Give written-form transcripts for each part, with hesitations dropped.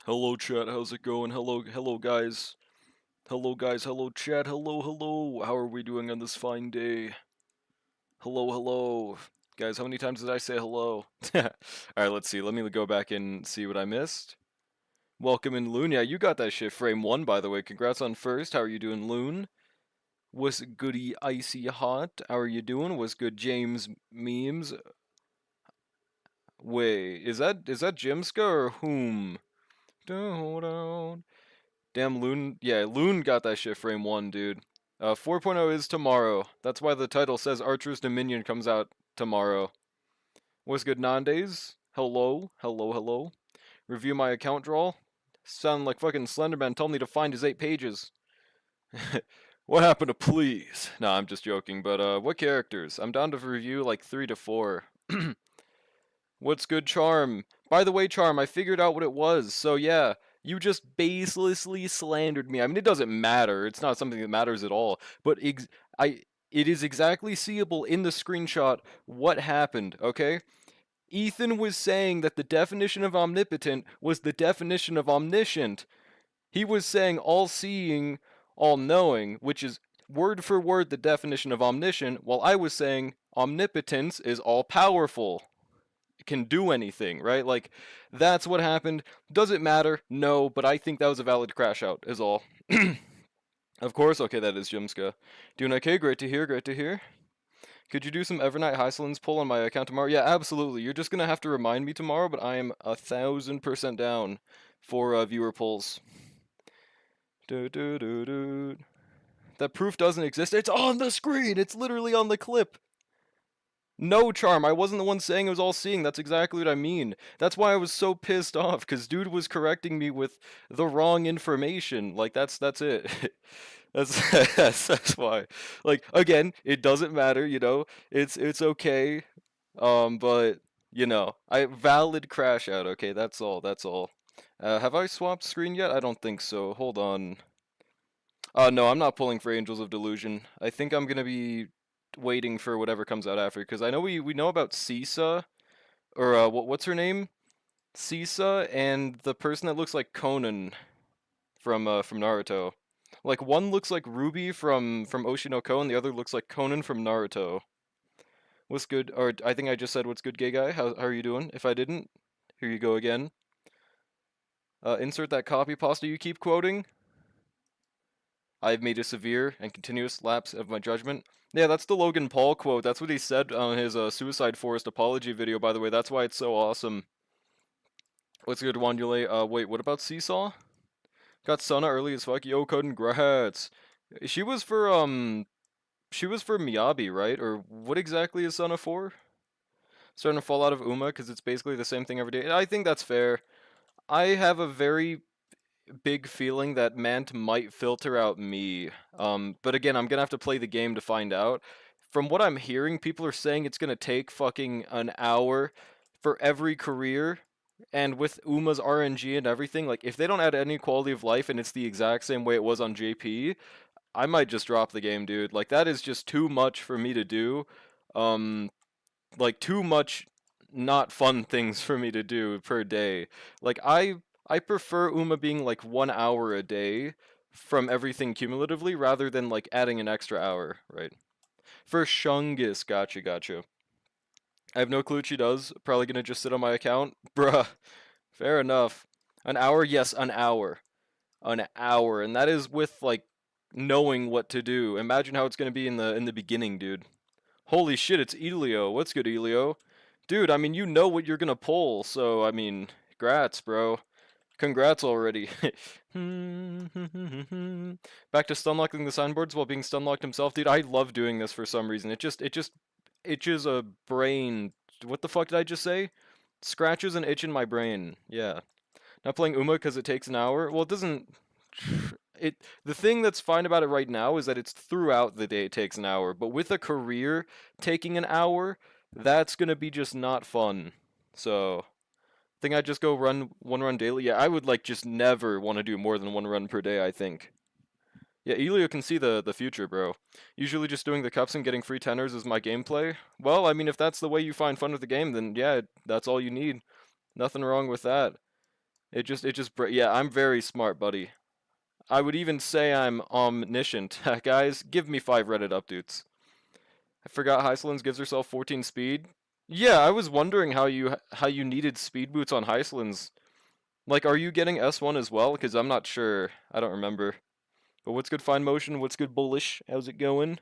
Hello chat, how's it going? Hello guys. Hello chat, hello. How are we doing on this fine day? Hello. Guys, how many times did I say hello? Alright, let's see. Let me go back and see what I missed. Welcome in Loon. Yeah, you got that shit. Frame 1, by the way. Congrats on first. How are you doing, Loon? What's goody icy hot? How are you doing? What's good, James Memes? Wait, is that Jimska or whom? Down. Damn, Loon. Yeah, Loon got that shit frame 1, dude. 4.0 is tomorrow. That's why the title says Archer's Dominion comes out tomorrow. What's good, Nandays? Hello. Review my account draw. Sound like fucking Slenderman told me to find his 8 pages. What happened to please? Nah, I'm just joking, but what characters? I'm down to review like 3 to 4. What's good, Charm? By the way, Charm, I figured out what it was. So yeah, you just baselessly slandered me. I mean, it doesn't matter. It's not something that matters at all. But it is exactly seeable in the screenshot what happened. Okay, Ethan was saying that the definition of omnipotent was the definition of omniscient. He was saying all-seeing, all-knowing, which is word for word the definition of omniscient, while I was saying omnipotence is all-powerful, can do anything, right? Like, that's what happened. Does it matter? No, but I think that was a valid crash out, is all. Of course, okay, that is Jimska. Doing okay, great to hear. Could you do some Evernight Hysolins pull on my account tomorrow? Yeah, absolutely. You're just gonna have to remind me tomorrow, but I am 1,000% down for viewer pulls. That proof doesn't exist. It's on the screen! It's literally on the clip! No, Charm, I wasn't the one saying it was all seeing. That's exactly what I mean. That's why I was so pissed off, because dude was correcting me with the wrong information. Like, that's it. That's why. Like, again, it doesn't matter, you know. It's okay. But I valid crash out, okay? That's all. Have I swapped screen yet? I don't think so. Hold on. No, I'm not pulling for Angels of Delusion. I think I'm gonna be waiting for whatever comes out after, because I know we know about Sisa, or what's her name? Sisa and the person that looks like Conan from Naruto. Like, one looks like Ruby from Oshinoko, and the other looks like Conan from Naruto. What's good? Or I think I just said what's good, gay guy. How are you doing? If I didn't, here you go again. Insert that copy pasta you keep quoting. I've made a severe and continuous lapse of my judgment. Yeah, that's the Logan Paul quote. That's what he said on his Suicide Forest apology video, by the way. That's why it's so awesome. What's good, Wandule? Wait, what about Seesaw? Got Sana early as fuck. Yo, congrats. She was she was for Miyabi, right? Or what exactly is Sana for? Starting to fall out of Uma because it's basically the same thing every day. I think that's fair. I have a very big feeling that Mant might filter out me. But again, I'm gonna have to play the game to find out. From what I'm hearing, people are saying it's gonna take fucking an hour for every career. And with Uma's RNG and everything, like if they don't add any quality of life and it's the exact same way it was on JP, I might just drop the game, dude. Like that is just too much for me to do. Um, like too much not fun things for me to do per day. Like I prefer Uma being like 1 hour a day from everything cumulatively rather than like adding an extra hour, right? For Shungus, gotcha. I have no clue what she does. Probably gonna just sit on my account. Bruh. Fair enough. An hour? Yes, an hour. An hour. And that is with like knowing what to do. Imagine how it's gonna be in the beginning, dude. Holy shit, it's Elio. What's good, Elio? Dude, I mean, you know what you're gonna pull, so, I mean, grats, bro. Congrats already. Back to stunlocking the signboards while being stunlocked himself. Dude, I love doing this for some reason. It just itches a brain. What the fuck did I just say? Scratches an itch in my brain. Yeah. Not playing Uma because it takes an hour. Well, it doesn't. The thing that's fine about it right now is that it's throughout the day it takes an hour. But with a career taking an hour, that's gonna be just not fun. So think I'd just go run one run daily. Yeah, I would like just never want to do more than one run per day, I think. Yeah, Elio can see the future, bro. Usually just doing the cups and getting free tenors is my gameplay. Well, I mean, if that's the way you find fun with the game, then yeah, that's all you need. Nothing wrong with that. Yeah, I'm very smart, buddy. I would even say I'm omniscient. Guys, give me 5 Reddit updates. I forgot Hysolins gives herself 14 speed. Yeah, I was wondering how you needed speed boots on Hysolins. Like, are you getting S1 as well? Because I'm not sure. I don't remember. But what's good, Fine Motion? What's good, Bullish? How's it going?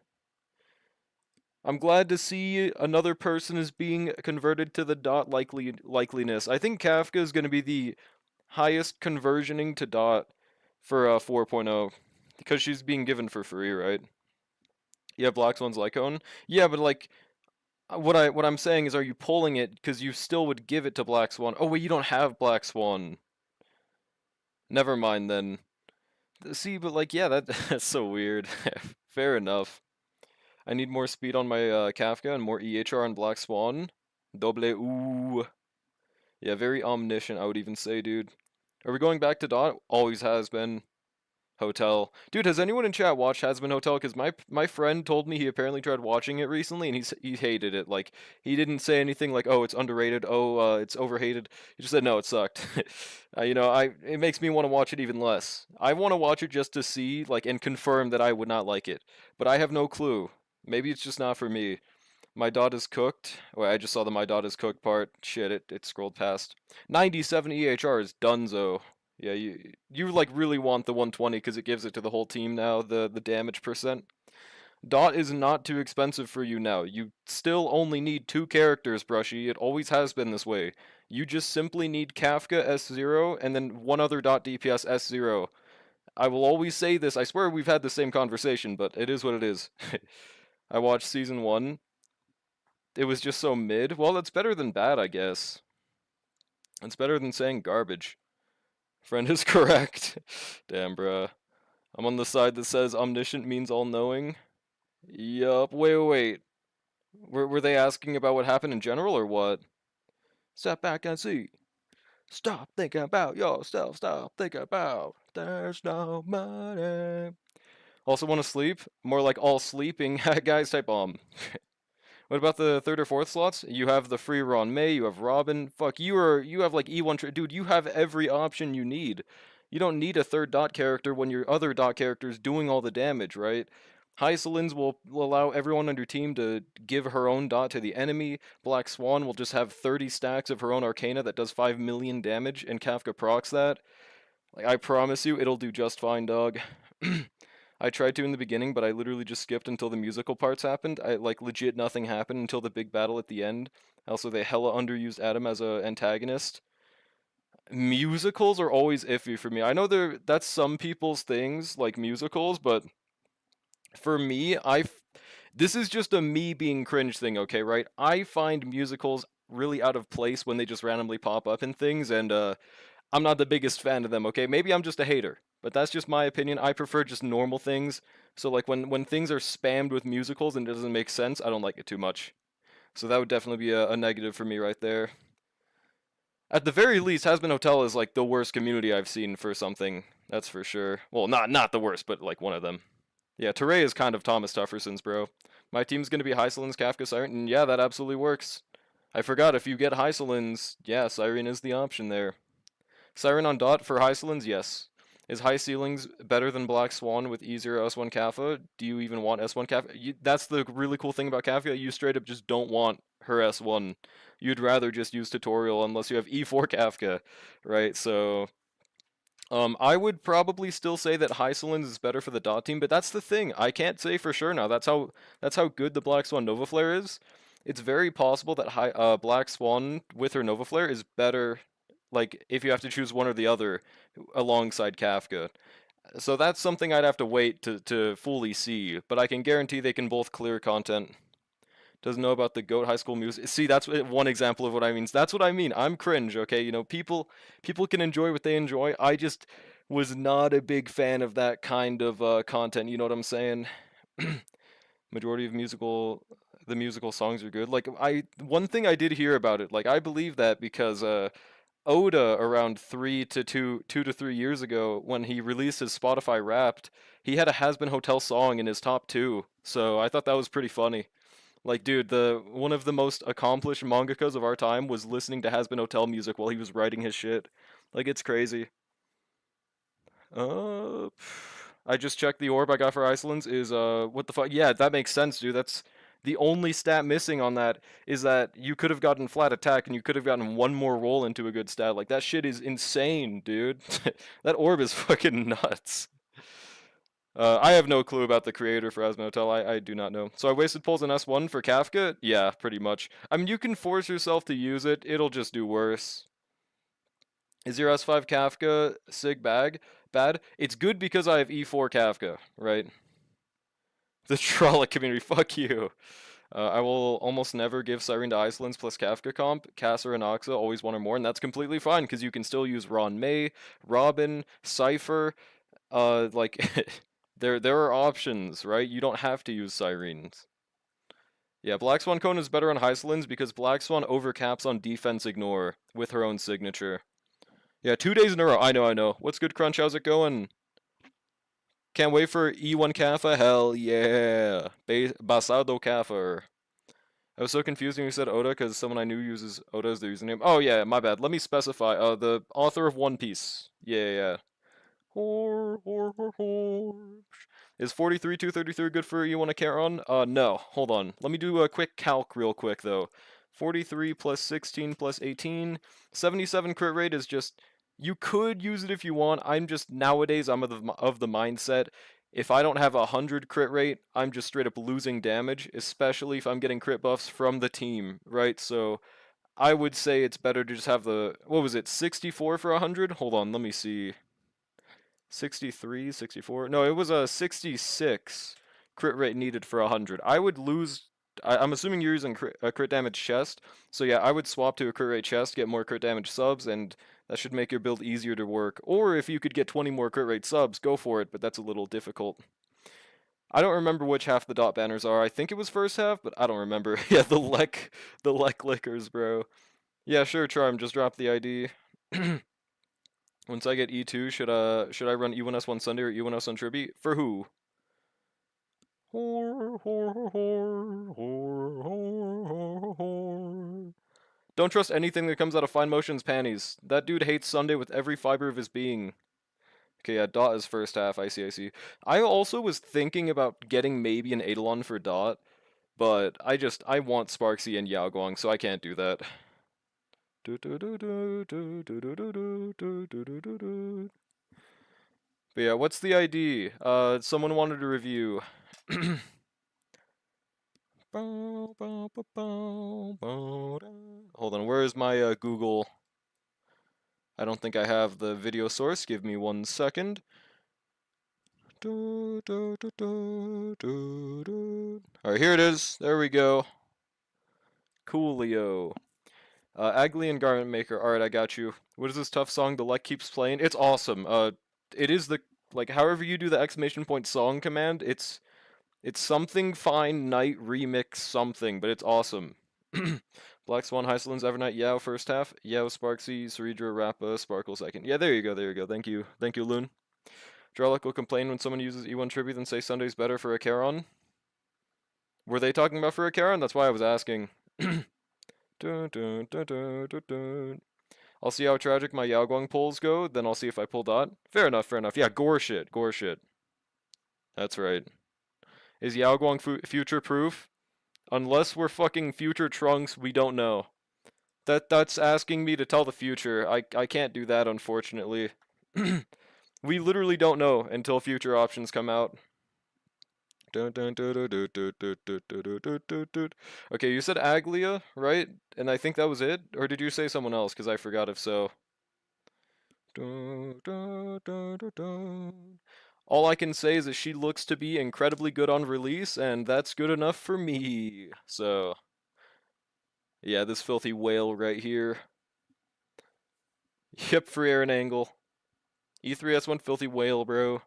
I'm glad to see another person is being converted to the dot likeliness. I think Kafka is going to be the highest conversioning to dot for 4.0 because she's being given for free, right? Yeah, Black Swan's Lycone. Yeah, but like what I'm saying is, are you pulling it because you still would give it to Black Swan? Oh wait, you don't have Black Swan. Never mind then. See, but like, yeah, that's so weird. Fair enough. I need more speed on my Kafka and more EHR on Black Swan. Double ooh. Yeah, very omniscient, I would even say, dude. Are we going back to Dot? Always has been. Hotel. Dude, has anyone in chat watched Has Been Hotel? Because my friend told me he apparently tried watching it recently and he hated it. Like, he didn't say anything like, oh, it's underrated, oh, it's overhated. He just said, no, it sucked. It makes me want to watch it even less. I want to watch it just to see, like, and confirm that I would not like it. But I have no clue. Maybe it's just not for me. My dot is cooked. Wait, I just saw the my dot is cooked part. Shit, it scrolled past. 97 EHR is Dunzo. Yeah, you like really want the 120 because it gives it to the whole team now, the damage percent. Dot is not too expensive for you now. You still only need 2 characters, Brushy. It always has been this way. You just simply need Kafka S0 and then one other dot DPS S0. I will always say this. I swear we've had the same conversation, but it is what it is. I watched season 1. It was just so mid. Well, that's better than bad, I guess. It's better than saying garbage. Friend is correct. Damn, bruh. I'm on the side that says omniscient means all-knowing. Yup. Wait. Were they asking about what happened in general or what? Step back and see. Stop thinking about yourself. Stop thinking about there's no money. Also want to sleep? More like all sleeping guys type What about the third or fourth slots? You have the free Ron May, you have Robin. Fuck, you have like E1 dude, you have every option you need. You don't need a third dot character when your other dot character is doing all the damage, right? Hysolins will allow everyone on your team to give her own dot to the enemy. Black Swan will just have 30 stacks of her own Arcana that does 5 million damage, and Kafka procs that. Like, I promise you, it'll do just fine, dog. I tried to in the beginning, but I literally just skipped until the musical parts happened. I like legit nothing happened until the big battle at the end. Also, they hella underused Adam as a antagonist. Musicals are always iffy for me. I know that's some people's things, like musicals, but for me, this is just a me being cringe thing, okay, right? I find musicals really out of place when they just randomly pop up in things, and I'm not the biggest fan of them, okay? Maybe I'm just a hater, but that's just my opinion. I prefer just normal things. So like when things are spammed with musicals and it doesn't make sense, I don't like it too much. So that would definitely be a negative for me right there. At the very least, Has Been Hotel is like the worst community I've seen for something. That's for sure. Well, not the worst, but like one of them. Yeah, Teray is kind of Thomas Tufferson's, bro. My team's gonna be Hysolins, Kafka, Siren, and yeah, that absolutely works. I forgot, if you get Hysolins, yeah, Siren is the option there. Siren on dot for Hysolins, yes. Is High Ceilings better than Black Swan with easier S1 Kafka? Do you even want S1 Kafka? That's the really cool thing about Kafka. You straight up just don't want her S1. You'd rather just use tutorial unless you have E4 Kafka, right? So, I would probably still say that Hysolins is better for the dot team, but that's the thing. I can't say for sure now. That's how good the Black Swan Nova Flare is. It's very possible that Black Swan with her Nova Flare is better, like if you have to choose one or the other alongside Kafka. So that's something I'd have to wait to fully see, but I can guarantee they can both clear content. Doesn't know about the GOAT High School Music. See, that's one example of what I mean. That's what I mean. I'm cringe, okay? People can enjoy what they enjoy. I just was not a big fan of that kind of content. You know what I'm saying? Majority of the musical songs are good. Like one thing I did hear about it, like I believe that because Oda around 2 to 3 years ago when he released his Spotify Wrapped, he had a Has Been Hotel song in his top 2. So I thought that was pretty funny. Like, dude, the one of the most accomplished mangakas of our time was listening to Has Been Hotel music while he was writing his shit. Like, it's crazy. I just checked the orb I got for Iceland's is, what the fuck? Yeah, that makes sense, dude. That's the only stat missing on that is that you could have gotten flat attack and you could have gotten one more roll into a good stat. Like, that shit is insane, dude. That orb is fucking nuts. I have no clue about the creator for Asmotel. I do not know. So I wasted pulls in S1 for Kafka? Yeah, pretty much. I mean, you can force yourself to use it. It'll just do worse. Is your S5 Kafka sig bad? It's good because I have E4 Kafka, right? The Trolloc community, fuck you. I will almost never give Cyrene to Iceland's plus Kafka comp. Kasser and Oxa always one or more, and that's completely fine because you can still use Ron May, Robin, Cypher. Like there are options, right? You don't have to use Cyrenes. Yeah, Black Swan Cone is better on Iceland's because Black Swan overcaps on defense ignore with her own signature. Yeah, 2 days in a row. I know. What's good, Crunch? How's it going? Can't wait for E1 Kafa. Hell yeah. Basado Kafa. I was so confused when you said Oda because someone I knew uses Oda as their username. Oh yeah, my bad. Let me specify. The author of One Piece. Yeah. Is 43 233 good for you want to carry on? No. Hold on. Let me do a quick calc real quick though. 43 plus 16 plus 18. 77 crit rate is just you could use it if you want. I'm just nowadays I'm of the mindset if I don't have 100 crit rate, I'm just straight up losing damage, especially if I'm getting crit buffs from the team, right? So I would say it's better to just have the what was it? 64 for 100? Hold on, let me see. 63, 64. No, it was a 66 crit rate needed for 100. I would lose. I'm assuming you're using a crit damage chest. So yeah, I would swap to a crit rate chest, get more crit damage subs, and that should make your build easier to work. Or if you could get 20 more crit rate subs, go for it, but that's a little difficult. I don't remember which half the dot banners are. I think it was first half, but I don't remember. Yeah, the lek lickers, bro. Yeah, sure, Charm, just drop the ID. Once I get E2, should I run E1S1 Sunday or E1S on Tribby? For who? Don't trust anything that comes out of Fine Motion's panties. That dude hates Sunday with every fiber of his being. Okay, yeah, Dot is first half. I see. I also was thinking about getting maybe an Eidolon for Dot, but I want Sparksy and Yao Guang, so I can't do that. But yeah, what's the ID? Someone wanted a review. Hold on, where is my Google? I don't think I have the video source. Give me 1 second. Alright, here it is. There we go. Coolio. Aglian Garment Maker. Alright, I got you. What is this tough song the Lek keeps playing? It's awesome. It is the, like, however you do the exclamation point song command, it's something fine night remix something, but it's awesome. Black Swan, Hysolins, Evernight, Yao first half, Yao, Sparksy, Ceredra, Rappa, Sparkle second. Yeah, there you go. Thank you, Loon. Drellic will complain when someone uses E1 Tribute and say Sunday's better for a Charon. Were they talking about for a Charon? That's why I was asking. I'll see how tragic my Yao Guang pulls go, then I'll see if I pull Dot. Fair enough. Yeah, gore shit. That's right. Is Yao Guang future proof? Unless we're fucking future Trunks, we don't know. That's asking me to tell the future. I can't do that, unfortunately. We literally don't know until future options come out. Okay, you said Aglia, right? And I think that was it? Or did you say someone else? Because I forgot if so. All I can say is that she looks to be incredibly good on release, and that's good enough for me. So, yeah, this filthy whale right here. Yep, for Aaron Angle. E3S1 filthy whale, bro.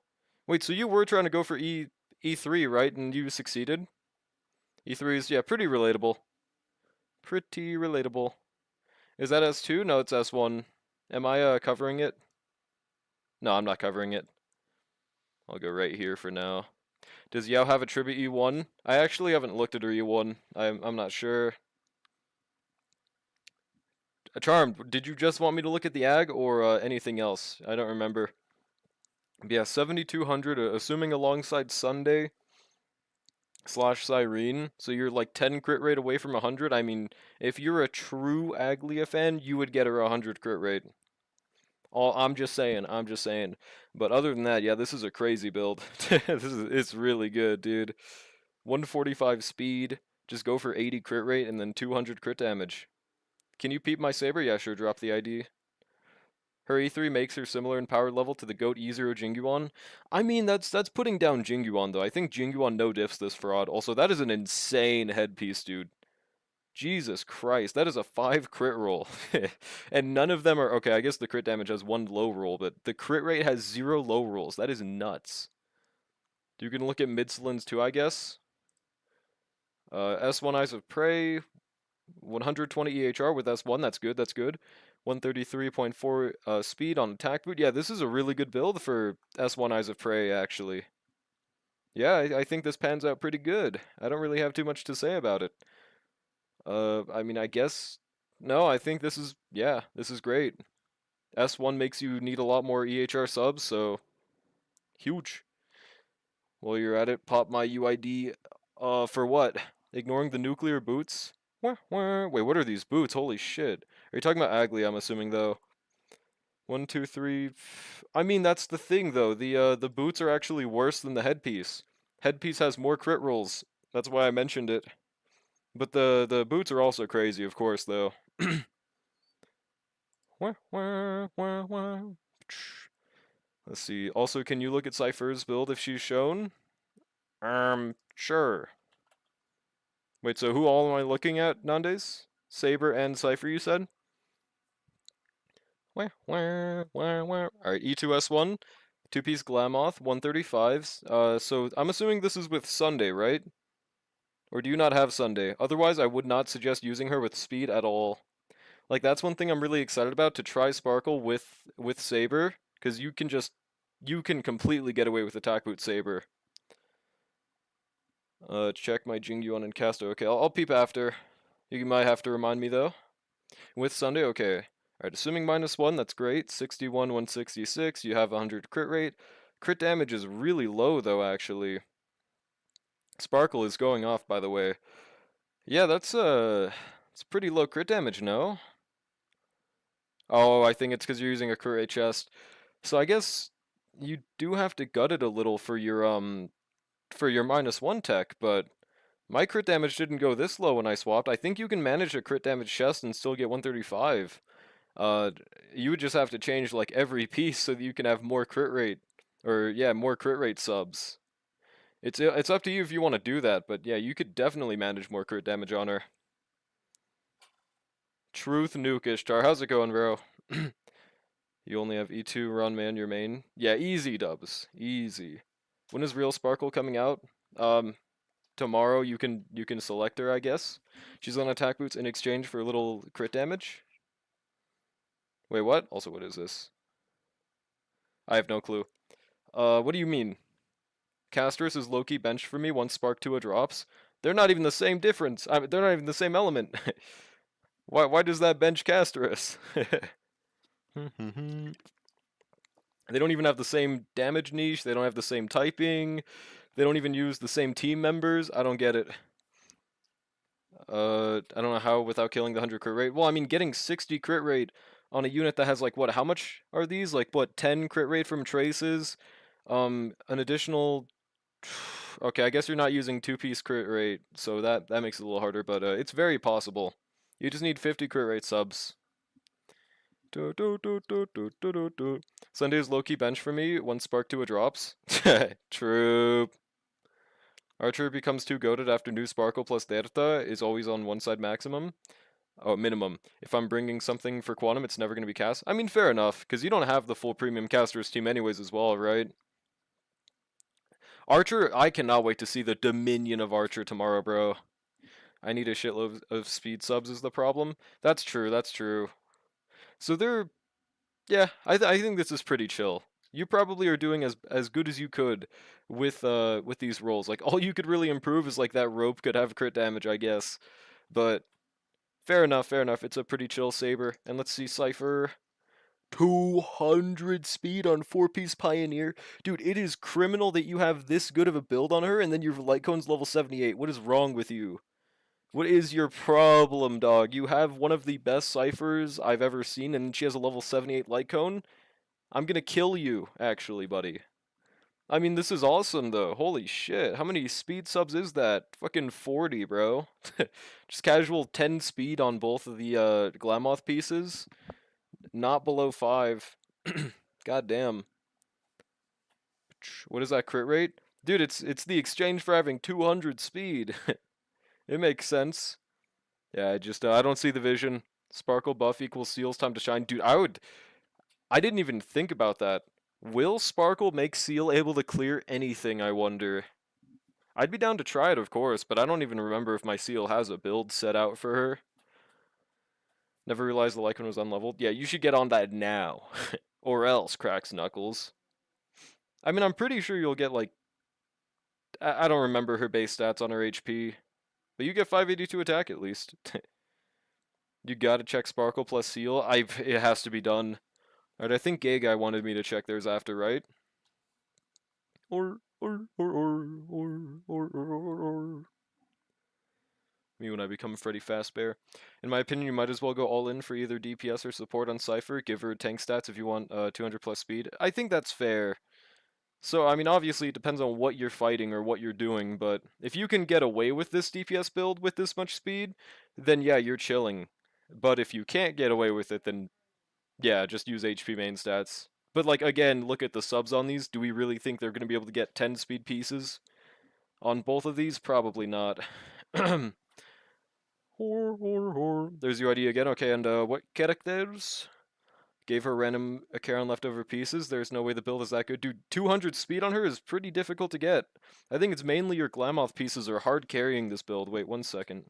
Wait, so you were trying to go for E3, right? And you succeeded? E3 is, yeah, pretty relatable. Is that S2? No, it's S1. Am I covering it? No, I'm not covering it. I'll go right here for now. Does Yao have a tribute E1? I actually haven't looked at her E1. I'm not sure. Charmed, did you just want me to look at the ag or anything else? I don't remember. Yeah, 7,200, assuming alongside Sunday slash Cyrene, so you're like 10 crit rate away from 100. I mean, if you're a true Aglia fan, you would get her 100 crit rate. I'm just saying, I'm just saying. But other than that, yeah, this is a crazy build. It's really good, dude. 145 speed, just go for 80 crit rate and then 200 crit damage. Can you peep my saber? Yeah, sure, drop the ID. Her E3 makes her similar in power level to the GOAT E0 Jingyuan. I mean, that's putting down Jingyuan, though. I think Jingyuan no diffs this fraud. Also, that is an insane headpiece, dude. Jesus Christ, that is a 5 crit roll. And none of them are... Okay, I guess the crit damage has 1 low roll, but the crit rate has 0 low rolls. That is nuts. You can look at Midslins too, I guess. S1 Eyes of Prey, 120 EHR with S1, that's good, that's good. 133.4 speed on attack boot. Yeah, this is a really good build for S1 Eyes of Prey, actually. Yeah, I think this pans out pretty good. I don't really have too much to say about it. I mean, I guess... No, I think this is... Yeah, this is great. S1 makes you need a lot more EHR subs, so... Huge. While you're at it, pop my UID, for what? Ignoring the nuclear boots? Wait, what are these boots? Holy shit. Are you talking about Agli, I'm assuming, though? 1, 2, 3... I mean, that's the thing, though. The boots are actually worse than the headpiece. Headpiece has more crit rolls. That's why I mentioned it. But the boots are also crazy, of course, though. Let's see. Also, can you look at Cypher's build if she's shown? Sure. Wait, so who all am I looking at, Nandes? Saber and Cypher, you said? Alright, E2S1, two-piece Glamoth, 135s. So I'm assuming this is with Sunday, right? Or do you not have Sunday? Otherwise, I would not suggest using her with speed at all. Like, that's one thing I'm really excited about, to try Sparkle with Saber, because you can completely get away with Attack Boot Saber. Check my Jingyuan and Casto. Okay, I'll peep after. You might have to remind me, though. With Sunday, okay. Alright, assuming -1, that's great. 61, 166, you have 100 crit rate. Crit damage is really low, though, actually. Sparkle is going off, by the way. Yeah, it's pretty low crit damage, no? Oh, I think it's because you're using a crit rate chest. So I guess you do have to gut it a little for your -1 tech, but my crit damage didn't go this low when I swapped. I think you can manage a crit damage chest and still get 135. You would just have to change like every piece so that you can have more crit rate, or yeah, more crit rate subs. It's up to you if you want to do that, but yeah, you could definitely manage more crit damage on her. Truth Nuke Ishtar, how's it going, bro? You only have E2 run man your main. Yeah, easy dubs, easy. When is Real Sparkle coming out? Tomorrow you can select her, I guess. She's on attack boots in exchange for a little crit damage. Wait, what? Also, what is this? I have no clue. What do you mean? Castris is low-key benched for me once Spark 2 drops. They're not even the same difference. They're not even the same element. Why does that bench Castris? They don't even have the same damage niche. They don't have the same typing. They don't even use the same team members. I don't get it. I don't know how without killing the 100 crit rate. Well, I mean, getting 60 crit rate on a unit that has like what? How much are these? Like what? 10 crit rate from traces. An additional. Okay, I guess you're not using two-piece crit rate, so that makes it a little harder. But it's very possible. You just need 50 crit rate subs. Sunday is low-key bench for me once Spark 2 drops. True. Archer becomes too goated after new Sparkle plus Derta is always on one side maximum. Oh, minimum. If I'm bringing something for Quantum, it's never going to be cast. I mean, fair enough, because you don't have the full premium casters team anyways as well, right? Archer, I cannot wait to see the Dominion of Archer tomorrow, bro. I need a shitload of speed subs is the problem. That's true, that's true. So they're... Yeah, I think this is pretty chill. You probably are doing as good as you could with these rolls. Like all you could really improve is like that rope could have crit damage, I guess. But Fair enough, fair enough. It's a pretty chill saber. And let's see, Cypher. 200 speed on 4-piece Pioneer. Dude, it is criminal that you have this good of a build on her and then your light cone's level 78. What is wrong with you? What is your problem, dog? You have one of the best ciphers I've ever seen and she has a level 78 light cone? I'm gonna kill you, actually, buddy. I mean, this is awesome, though. Holy shit. How many speed subs is that? Fucking 40, bro. Just casual 10 speed on both of the Glamoth pieces. Not below 5. God damn. What is that crit rate? Dude, it's the exchange for having 200 speed. It makes sense. Yeah, I don't see the vision. Sparkle buff equals Seal's time to shine. Dude, I didn't even think about that. Will Sparkle make Seal able to clear anything, I wonder? I'd be down to try it, of course, but I don't even remember if my Seal has a build set out for her. Never realized the Lycan was unleveled. Yeah, you should get on that now. Or else, cracks Knuckles. I mean, I'm pretty sure you'll get, like... I don't remember her base stats on her HP. But you get 582 attack, at least. You gotta check Sparkle plus Seal. It has to be done. Alright, I think Gay Guy wanted me to check theirs after, right? Or. Me when I become Freddy Fazbear. In my opinion, you might as well go all in for either DPS or support on Cypher. Give her tank stats if you want 200 plus speed. I think that's fair. So, I mean, obviously it depends on what you're fighting or what you're doing, but if you can get away with this DPS build with this much speed, then yeah, you're chilling. But if you can't get away with it, then yeah, just use HP main stats. But like, again, look at the subs on these. Do we really think they're going to be able to get 10 speed pieces on both of these? Probably not. There's your idea again. Okay, and what characters? Gave her random Acheron leftover pieces. There's no way the build is that good. Dude, 200 speed on her is pretty difficult to get. I think it's mainly your Glamoth pieces are hard carrying this build. Wait, 1 second.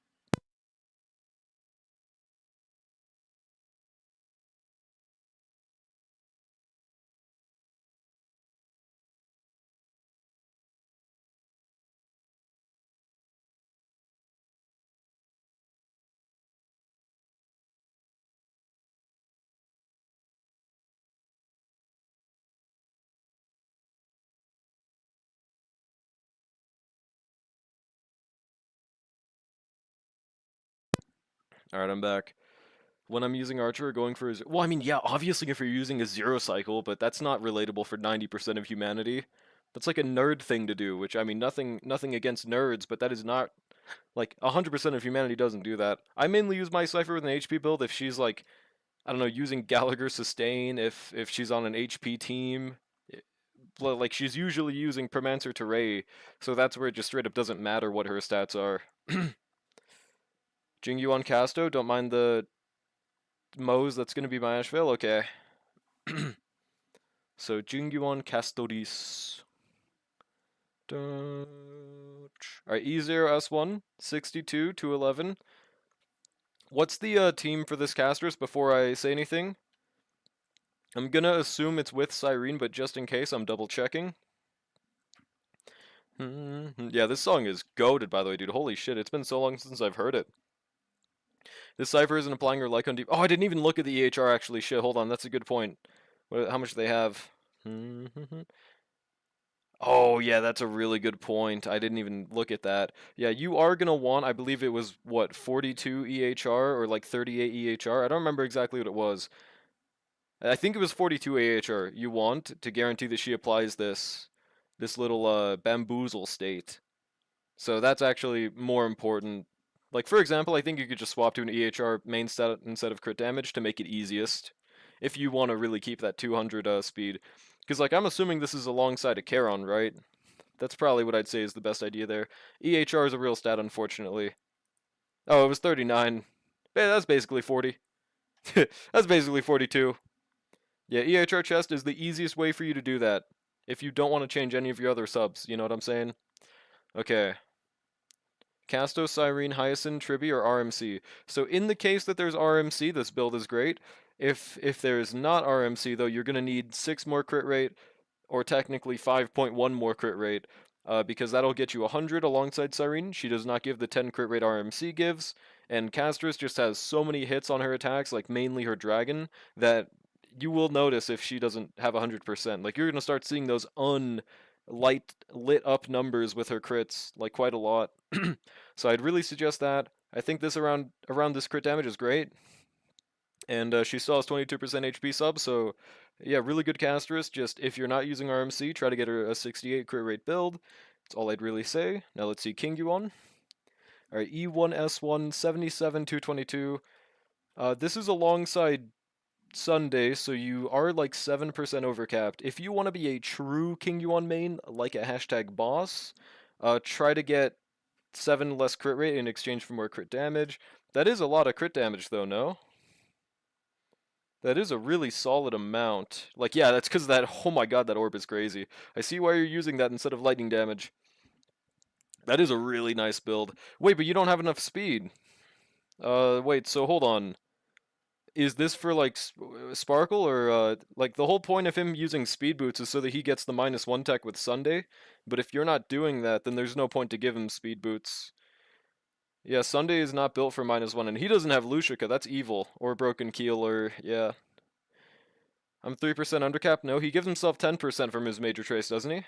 Alright, I'm back. When I'm using Archer, going for his... Well, I mean, yeah, obviously if you're using a zero cycle, but that's not relatable for 90% of humanity. That's like a nerd thing to do, which, I mean, nothing against nerds, but that is not... Like, 100% of humanity doesn't do that. I mainly use my Cypher with an HP build if she's, like, I don't know, using Gallagher Sustain, if she's on an HP team. Like, she's usually using Permancer to Ray, so that's where it just straight up doesn't matter what her stats are. Jingyu on Casto, don't mind the Mo's, that's gonna be my Asheville, okay. So, Jingyu on Castoris. Alright, E0, S1, 62, 211. What's the team for this Castris before I say anything? I'm gonna assume it's with Cyrene, but just in case, I'm double checking. Yeah, this song is goated, by the way, dude. Holy shit, it's been so long since I've heard it. This Cypher isn't applying her Lycon deep. Oh, I didn't even look at the EHR, actually. Shit, hold on, that's a good point. How much do they have? Oh, yeah, that's a really good point. I didn't even look at that. Yeah, you are going to want, I believe it was, what, 42 EHR or like 38 EHR? I don't remember exactly what it was. I think it was 42 AHR you want to guarantee that she applies this little bamboozle state. So that's actually more important. Like, for example, I think you could just swap to an EHR main stat instead of crit damage to make it easiest if you want to really keep that 200 speed. Because, like, I'm assuming this is alongside a Charon, right? That's probably what I'd say is the best idea there. EHR is a real stat, unfortunately. Oh, it was 39. Yeah, that's basically 40. That's basically 42. Yeah, EHR chest is the easiest way for you to do that. If you don't want to change any of your other subs, you know what I'm saying? Okay. Casto, Cyrene, Hyacin, Tribi, or RMC. So in the case that there's RMC, this build is great. If there's not RMC, though, you're going to need 6 more crit rate, or technically 5.1 more crit rate, because that'll get you 100 alongside Cyrene. She does not give the 10 crit rate RMC gives, and Castris just has so many hits on her attacks, like mainly her dragon, that you will notice if she doesn't have 100%. Like you're gonna start seeing those lit up numbers with her crits like quite a lot. So I'd really suggest that. I think this around this crit damage is great, and she still has 22% HP sub. So yeah, really good Castris. Just if you're not using RMC, try to get her a 68 crit rate build. That's all I'd really say. Now let's see King Yuan. All right, E1S1 77 222. This is alongside Sunday, so you are like 7% overcapped. If you want to be a true King Yuan main, like a hashtag boss, try to get 7 less crit rate in exchange for more crit damage. That is a lot of crit damage though, no? That is a really solid amount. Like, yeah, that's because that, oh my god, that orb is crazy. I see why you're using that instead of lightning damage. That is a really nice build. Wait, but you don't have enough speed. Wait, so hold on. Is this for like Sparkle or like the whole point of him using speed boots is so that he gets the -1 tech with Sunday, but if you're not doing that, then there's no point to give him speed boots. Yeah, Sunday is not built for -1, and he doesn't have Lucica. That's evil or Broken Keel or yeah. I'm 3% undercap. No, he gives himself 10% from his major trace, doesn't he?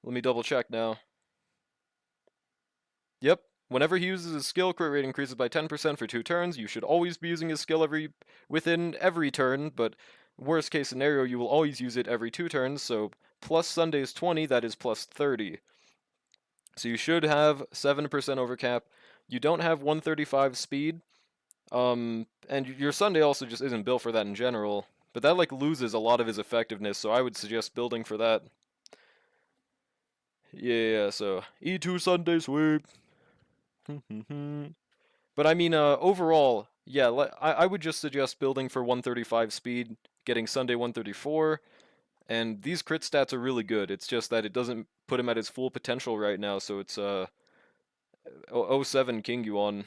Let me double check now. Yep. Whenever he uses his skill, crit rate increases by 10% for 2 turns. You should always be using his skill within every turn, but worst case scenario, you will always use it every 2 turns, so plus Sunday's 20, that is plus 30. So you should have 7% overcap. You don't have 135 speed, and your Sunday also just isn't built for that in general, but that like loses a lot of his effectiveness, so I would suggest building for that. Yeah, so E2 Sunday sweep. But I mean, overall, yeah, I would just suggest building for 135 speed, getting Sunday 134, and these crit stats are really good. It's just that it doesn't put him at his full potential right now, so it's 07 King Yuan.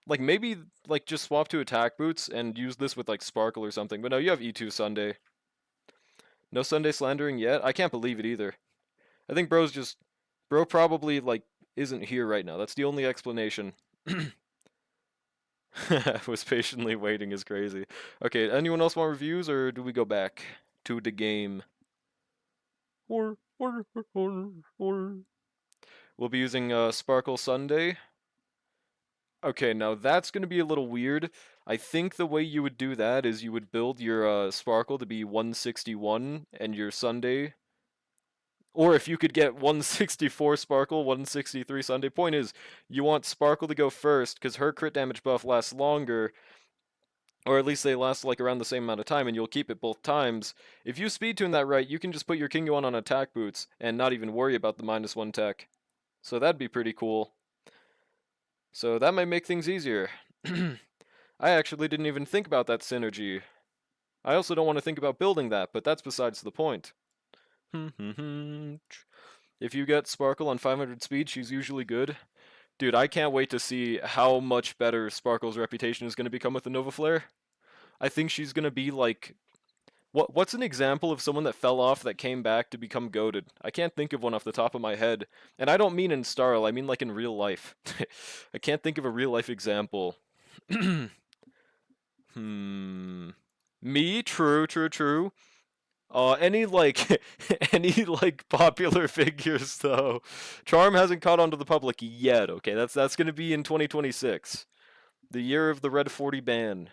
Like maybe like just swap to attack boots and use this with like Sparkle or something. But no, you have E2 Sunday. No Sunday slandering yet? I can't believe it either. I think bro probably like isn't here right now. That's the only explanation. Was patiently waiting is crazy. Okay, anyone else want reviews or do we go back to the game? Or. We'll be using Sparkle Sunday. Okay, now that's going to be a little weird. I think the way you would do that is you would build your Sparkle to be 161 and your Sunday. Or if you could get 164 Sparkle, 163 Sunday. Point is, you want Sparkle to go first because her crit damage buff lasts longer, or at least they last like around the same amount of time, and you'll keep it both times. If you speed tune that right, you can just put your King Yuan on attack boots and not even worry about the -1 tech. So that'd be pretty cool. So that might make things easier. I actually didn't even think about that synergy. I also don't want to think about building that, but that's besides the point. If you get Sparkle on 500 speed, she's usually good. Dude, I can't wait to see how much better Sparkle's reputation is going to become with the Nova Flare. I think she's going to be like... What's an example of someone that fell off that came back to become goated? I can't think of one off the top of my head. And I don't mean in Starl, I mean like in real life. I can't think of a real life example. Me? True. Any like any like popular figures though. Charm hasn't caught on to the public yet. Okay, that's gonna be in 2026, the year of the Red 40 ban.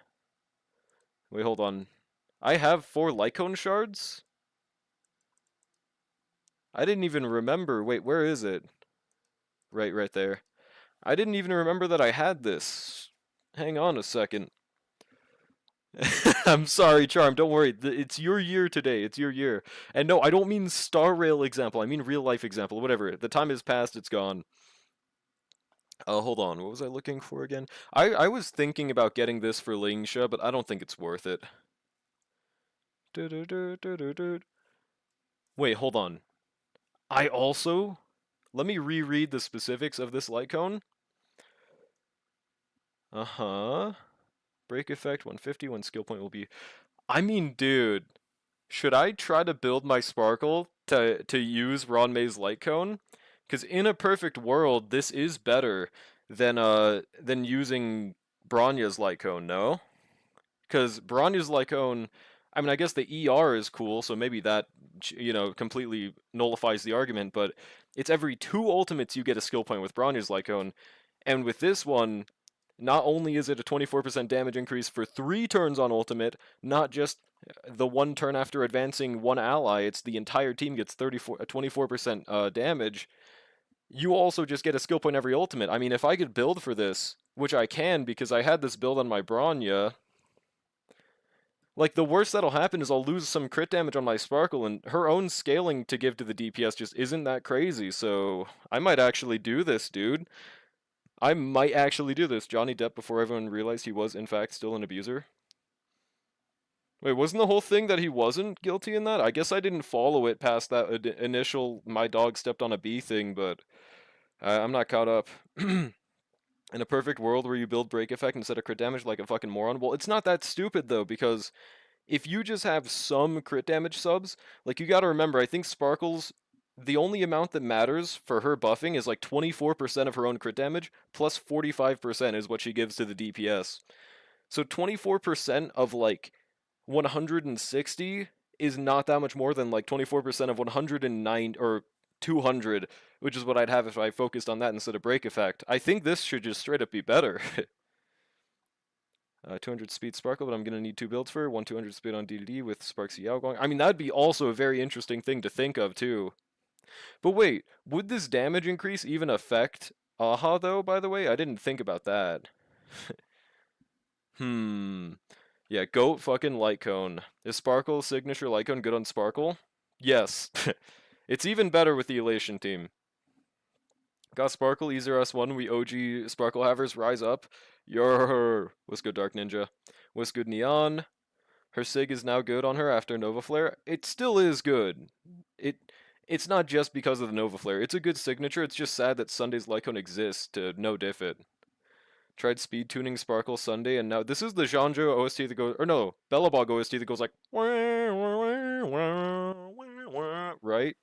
Wait, hold on. I have 4 Lycone shards. I didn't even remember. Wait, where is it? Right there. I didn't even remember that I had this. Hang on a second. I'm sorry, Charm. Don't worry. It's your year today. It's your year. And no, I don't mean Star Rail example. I mean real life example. Whatever. The time has passed. It's gone. Hold on. What was I looking for again? I was thinking about getting this for Lingsha, but I don't think it's worth it. Wait, hold on. I also... Let me reread the specifics of this light cone. Uh-huh. Break effect, 150, one skill point will be... I mean, dude, should I try to build my Sparkle to use Ron May's Light Cone? Because in a perfect world, this is better than using Bronya's Lycone, no? Because Bronya's Lycone, I mean, I guess the ER is cool, so maybe that, completely nullifies the argument, but it's every 2 ultimates you get a skill point with Bronya's Lycone, and with this one, not only is it a 24% damage increase for 3 turns on ultimate, not just the 1 turn after advancing one ally, it's the entire team gets 24% damage. You also just get a skill point every ultimate. I mean, if I could build for this, which I can because I had this build on my Bronya, like the worst that'll happen is I'll lose some crit damage on my Sparkle, and her own scaling to give to the DPS just isn't that crazy, so I might actually do this, dude. I might actually do this. Johnny Depp before everyone realized he was, in fact, still an abuser. Wait, wasn't the whole thing that he wasn't guilty in that? I guess I didn't follow it past that initial my dog stepped on a bee thing, but I'm not caught up. In a perfect world where you build break effect instead of crit damage like a fucking moron, well, it's not that stupid though, because if you just have some crit damage subs, like you gotta remember, I think Sparkle's the only amount that matters for her buffing is like 24% of her own crit damage, plus 45% is what she gives to the DPS. So 24% of like 160 is not that much more than like 24% of 109 or 200, which is what I'd have if I focused on that instead of break effect. I think this should just straight up be better. 200 speed Sparkle, but I'm going to need 2 builds for 1 200 speed on DDD with Sparksy Yao going. I mean, that'd be also a very interesting thing to think of, too. But wait, would this damage increase even affect Aha, though, by the way? I didn't think about that. Yeah, goat fucking light cone. Is Sparkle signature light cone good on Sparkle? Yes. It's even better with the Elation team. Got Sparkle, easier S1, we OG Sparkle havers, rise up. Yor, what's good Dark Ninja? What's good Neon? Her Sig is now good on her after Nova Flare. It still is good. It's not just because of the Nova Flare. It's a good signature, it's just sad that Sunday's Lycone exists to no diff it. Tried speed tuning Sparkle Sunday, and now this is the Janjo OST that goes, or no, Bellabog OST that goes like, right?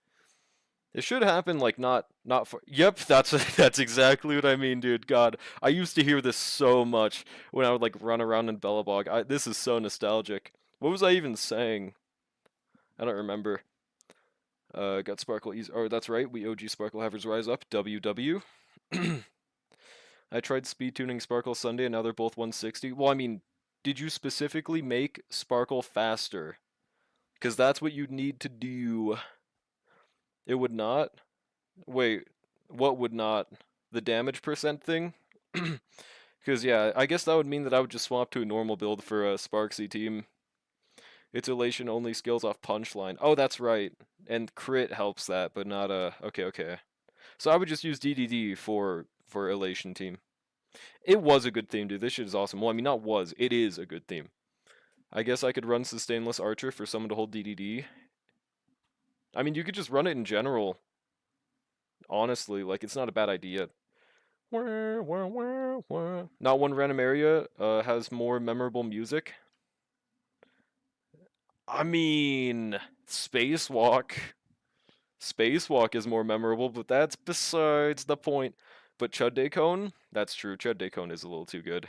It should happen like not for. Yep, that's that's exactly what I mean, dude. God, I used to hear this so much when I would like run around in Bellabog. This is so nostalgic. What was I even saying? I don't remember. Got Sparkle easy. Oh, that's right. We OG Sparkle Havers Rise Up. WW. I tried speed tuning Sparkle Sunday, and now they're both 160. Well, I mean, did you specifically make Sparkle faster? Because that's what you'd need to do. It would not? Wait, what would not? The damage percent thing? Because, yeah, I guess that would mean that I would just swap to a normal build for a Sparksy team. Its elation only skills off punchline. Oh, that's right. And crit helps that, but not okay, okay. So I would just use DDD for elation team. It was a good theme, dude. This shit is awesome. Well, I mean, not was. It is a good theme. I guess I could run Sustainless Archer for someone to hold DDD. I mean, you could just run it in general. Honestly, like, it's not a bad idea. Not one random area has more memorable music. I mean, Spacewalk. Spacewalk is more memorable, but that's besides the point. But Chud Cone? That's true. Chud Cone is a little too good.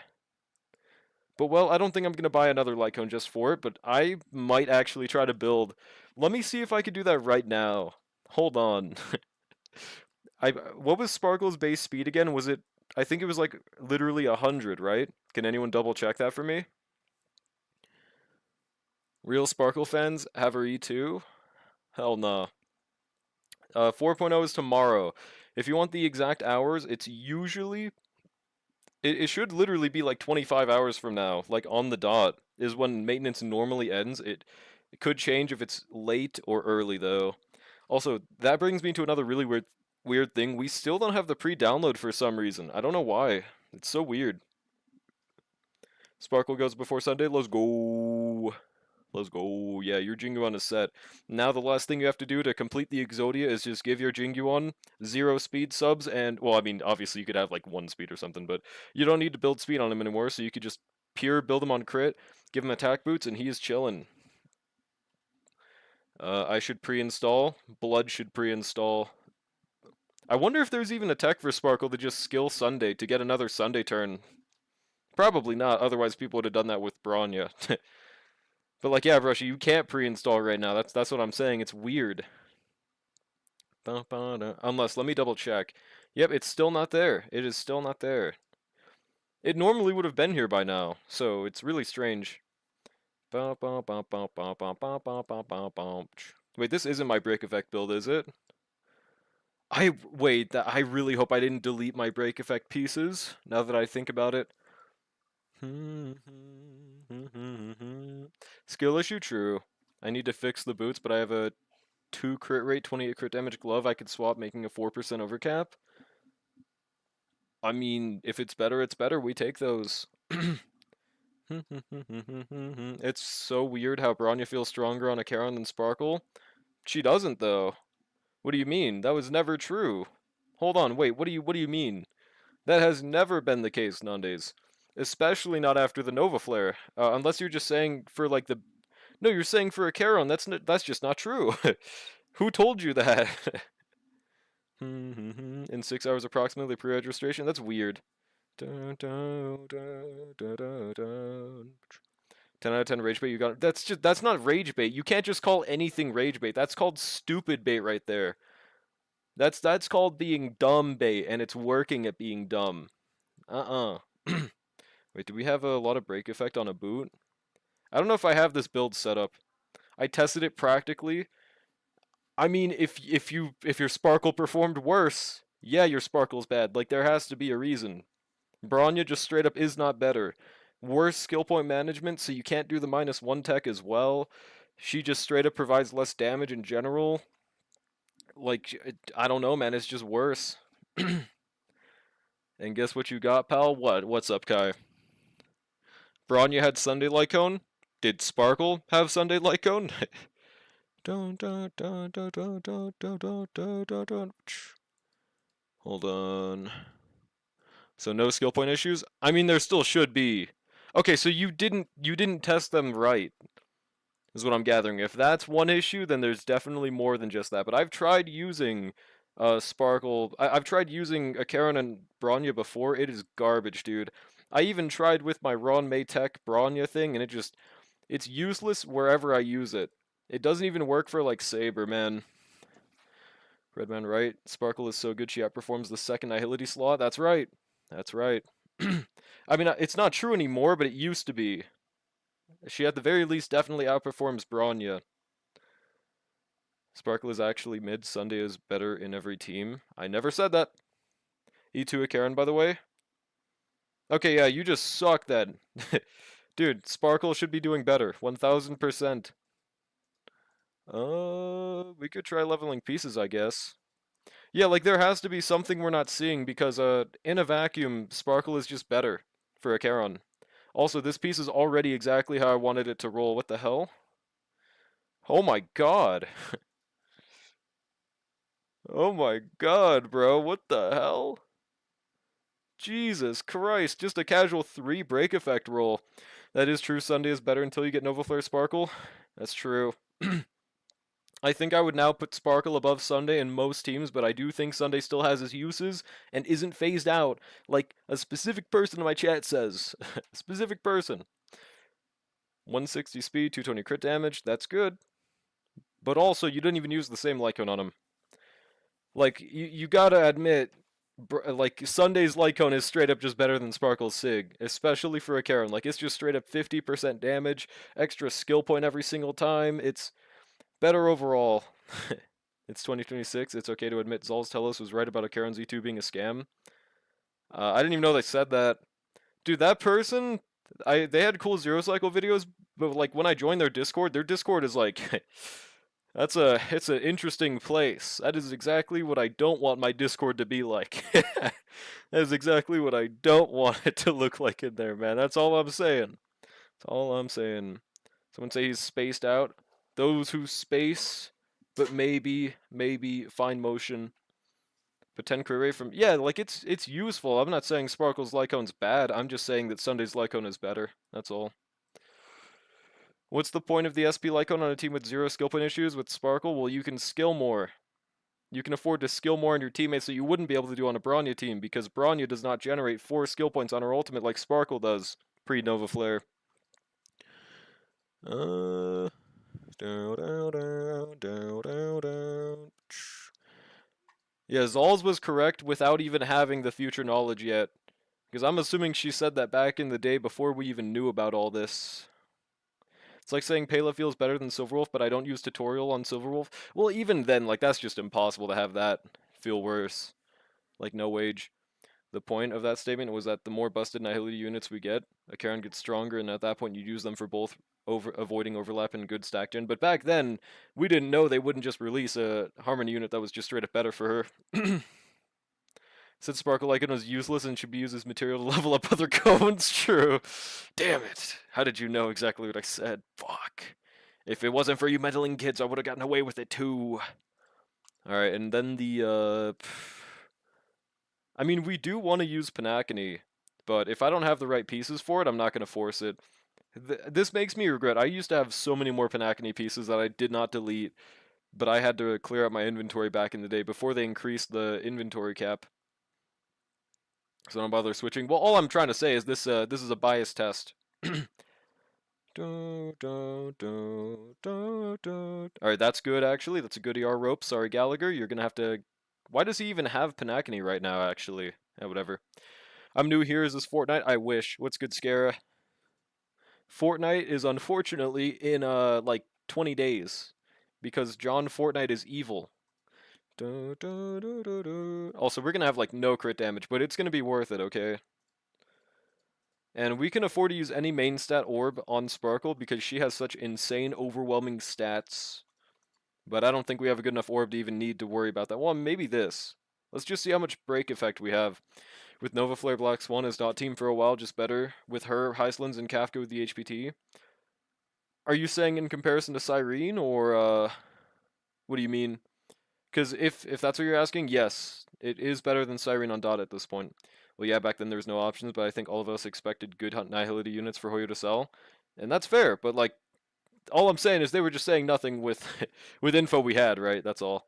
But, well, I don't think I'm going to buy another light cone just for it, but I might actually try to build. Let me see if I could do that right now. Hold on. What was Sparkle's base speed again? Was it, I think it was like literally 100, right? Can anyone double check that for me? Real Sparkle fans have her E2? Hell no. 4.0 is tomorrow. If you want the exact hours, it's usually it should literally be like 25 hours from now, like on the dot, is when maintenance normally ends. It could change if it's late or early, though. Also, that brings me to another really weird thing. We still don't have the pre-download for some reason. I don't know why. It's so weird. Sparkle goes before Sunday. Let's go. Let's go. Yeah, your Jingyuan is set. Now the last thing you have to do to complete the Exodia is just give your Jingyuan 0 speed subs and, well, I mean, obviously you could have like 1 speed or something, but you don't need to build speed on him anymore, so you could just pure build him on crit, give him attack boots, and he is chilling. I should pre-install. Blood should pre-install. I wonder if there's even a tech for Sparkle to just skill Sunday to get another Sunday turn. Probably not, otherwise people would have done that with Bronya. But like, yeah, Brushy, you can't pre-install right now. That's what I'm saying. It's weird. Unless, let me double check. Yep, it's still not there. It is still not there. It normally would have been here by now, so it's really strange. Wait, this isn't my break effect build, is it? I really hope I didn't delete my break effect pieces, now that I think about it. Skill issue, true. I need to fix the boots, but I have a 2 crit rate, 28 crit damage glove I could swap, making a 4% overcap. I mean, if it's better, it's better. We take those. It's so weird how Bronya feels stronger on a Charon than Sparkle. She doesn't, though. What do you mean? That was never true. Hold on, wait, what do you mean? That has never been the case, Nandes. Especially not after the Nova Flare. Unless you're just saying for like the... No, you're saying for a Charon. That's just not true. Who told you that? In 6 hours approximately pre-registration? That's weird. 10 out of 10 rage bait, you got it. That's not rage bait. You can't just call anything rage bait. That's called stupid bait right there. That's called being dumb bait, and it's working at being dumb. Wait, do we have a lot of break effect on a boot? I don't know if I have this build set up. I tested it practically. I mean, if your Sparkle performed worse, yeah, your Sparkle's bad. Like, there has to be a reason. Bronya just straight up is not better. Worse skill point management, so you can't do the -1 tech as well. She just straight up provides less damage in general. Like, I don't know, man, it's just worse. And guess what you got, pal? What's up, Kai? Bronya had Sunday Lycone? Did Sparkle have Sunday Lycone? Hold on. So no skill point issues? I mean, there still should be. Okay, so you didn't test them right, is what I'm gathering. If that's one issue, then there's definitely more than just that. But I've tried using Sparkle. I've tried using a Charon and Bronya before. It is garbage, dude. I even tried with my Ron Maytech Bronya thing, and it's useless wherever I use it. It doesn't even work for like Saber, man. Redman, right? Sparkle is so good she outperforms the second Nihility slot. That's right. That's right. I mean, it's not true anymore, but it used to be. She at the very least definitely outperforms Bronya. Sparkle is actually mid. Sunday is better in every team. I never said that. E2 a Karen, by the way. Okay, yeah, you just suck then. Dude, Sparkle should be doing better. 1000%. We could try leveling pieces, I guess. Yeah, like there has to be something we're not seeing because in a vacuum, Sparkle is just better for a Charon. Also, this piece is already exactly how I wanted it to roll. What the hell? Oh my god. Oh my god, bro. What the hell? Jesus Christ, just a casual 3 break effect roll. That is true, Sunday is better until you get Nova Flare Sparkle. That's true. I think I would now put Sparkle above Sunday in most teams, but I do think Sunday still has its uses and isn't phased out, like a specific person in my chat says. A specific person. 160 speed, 220 crit damage, that's good. But also, you didn't even use the same Lycone on him. Like, you gotta admit, like, Sunday's Lycone is straight up just better than Sparkle's Sig, especially for a Charon. Like, it's just straight up 50% damage, extra skill point every single time. It's better overall. It's 2026. It's okay to admit Zol's Telos was right about a Charon Z2 being a scam. I didn't even know they said that. Dude, that person, they had cool Zero Cycle videos, but like when I joined their Discord is like, it's an interesting place. That is exactly what I don't want my Discord to be like. That is exactly what I don't want it to look like in there, man. That's all I'm saying. That's all I'm saying. Someone say he's spaced out. Those who space, but maybe find motion. But 10 crit rate from... Yeah, like, it's useful. I'm not saying Sparkle's Lycone's bad. I'm just saying that Sunday's Lycone is better. That's all. What's the point of the SP Lycone on a team with 0 skill point issues with Sparkle? Well, you can skill more. You can afford to skill more on your teammates that you wouldn't be able to do on a Bronya team, because Bronya does not generate 4 skill points on her ultimate like Sparkle does pre-Nova Flare. Yeah, Zalz was correct without even having the future knowledge yet. Because I'm assuming she said that back in the day before we even knew about all this. It's like saying Pela feels better than Silverwolf, but I don't use tutorial on Silverwolf. Well, even then, like, that's just impossible to have that feel worse. Like, no wage. The point of that statement was that the more busted Nihility units we get, a Karen gets stronger, and at that point you use them for both avoiding overlap and good stack gen. But back then, we didn't know they wouldn't just release a Harmony unit that was just straight up better for her. Said Sparkle Lycan was useless and should be used as material to level up other cones. True. Damn it. How did you know exactly what I said? Fuck. If it wasn't for you meddling kids, I would have gotten away with it too. Alright, and then the, I mean, we do want to use Penacony, but if I don't have the right pieces for it, I'm not going to force it. This makes me regret. I used to have so many more Penacony pieces that I did not delete, but I had to clear out my inventory back in the day before they increased the inventory cap. So don't bother switching. Well, all I'm trying to say is this is a bias test. Alright, that's good actually. That's a good ER rope. Sorry, Gallagher. You're gonna have to... Why does he even have Penacony right now, actually? Whatever. I'm new here. Is this Fortnite? I wish. What's good, Scara? Fortnite is unfortunately in, like, 20 days. Because John Fortnite is evil. Also, we're gonna have, like, no crit damage, but it's gonna be worth it, okay? And we can afford to use any main stat orb on Sparkle because she has such insane, overwhelming stats. But I don't think we have a good enough orb to even need to worry about that. Well, maybe this. Let's just see how much break effect we have. With Nova Flare Black Swan as dot team for a while, just better. With her, Heislands, and Kafka with the HPT. Are you saying in comparison to Cyrene, or, what do you mean? Because if that's what you're asking, yes, it is better than Cyrene on dot at this point. Well, yeah, back then there was no options, but I think all of us expected good Nihility units for Hoyo to sell. And that's fair, but, like, all I'm saying is they were just saying nothing with with info we had, right? That's all.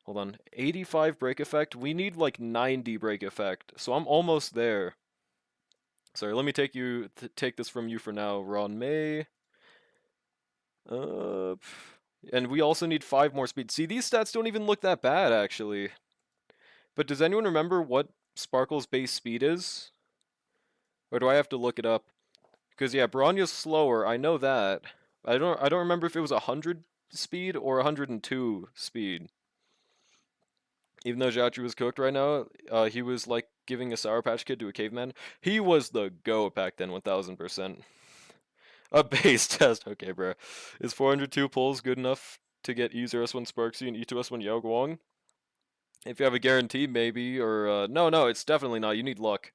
Hold on. 85 break effect. We need, like, 90 break effect. So I'm almost there. Sorry, let me take this from you for now, Ron May. And we also need 5 more speed. See, these stats don't even look that bad, actually. But does anyone remember what Sparkle's base speed is? Or do I have to look it up? Because yeah, Bronya's slower, I know that. I don't remember if it was 100 speed or 102 speed. Even though Jiachu was cooked right now, he was like giving a Sour Patch Kid to a caveman. He was the GOAT back then, 1000%. A base test, okay, bro. Is 402 pulls good enough to get E01 Sparksy and E2S1 Yao Guang? If you have a guarantee, maybe, or, no, it's definitely not. You need luck.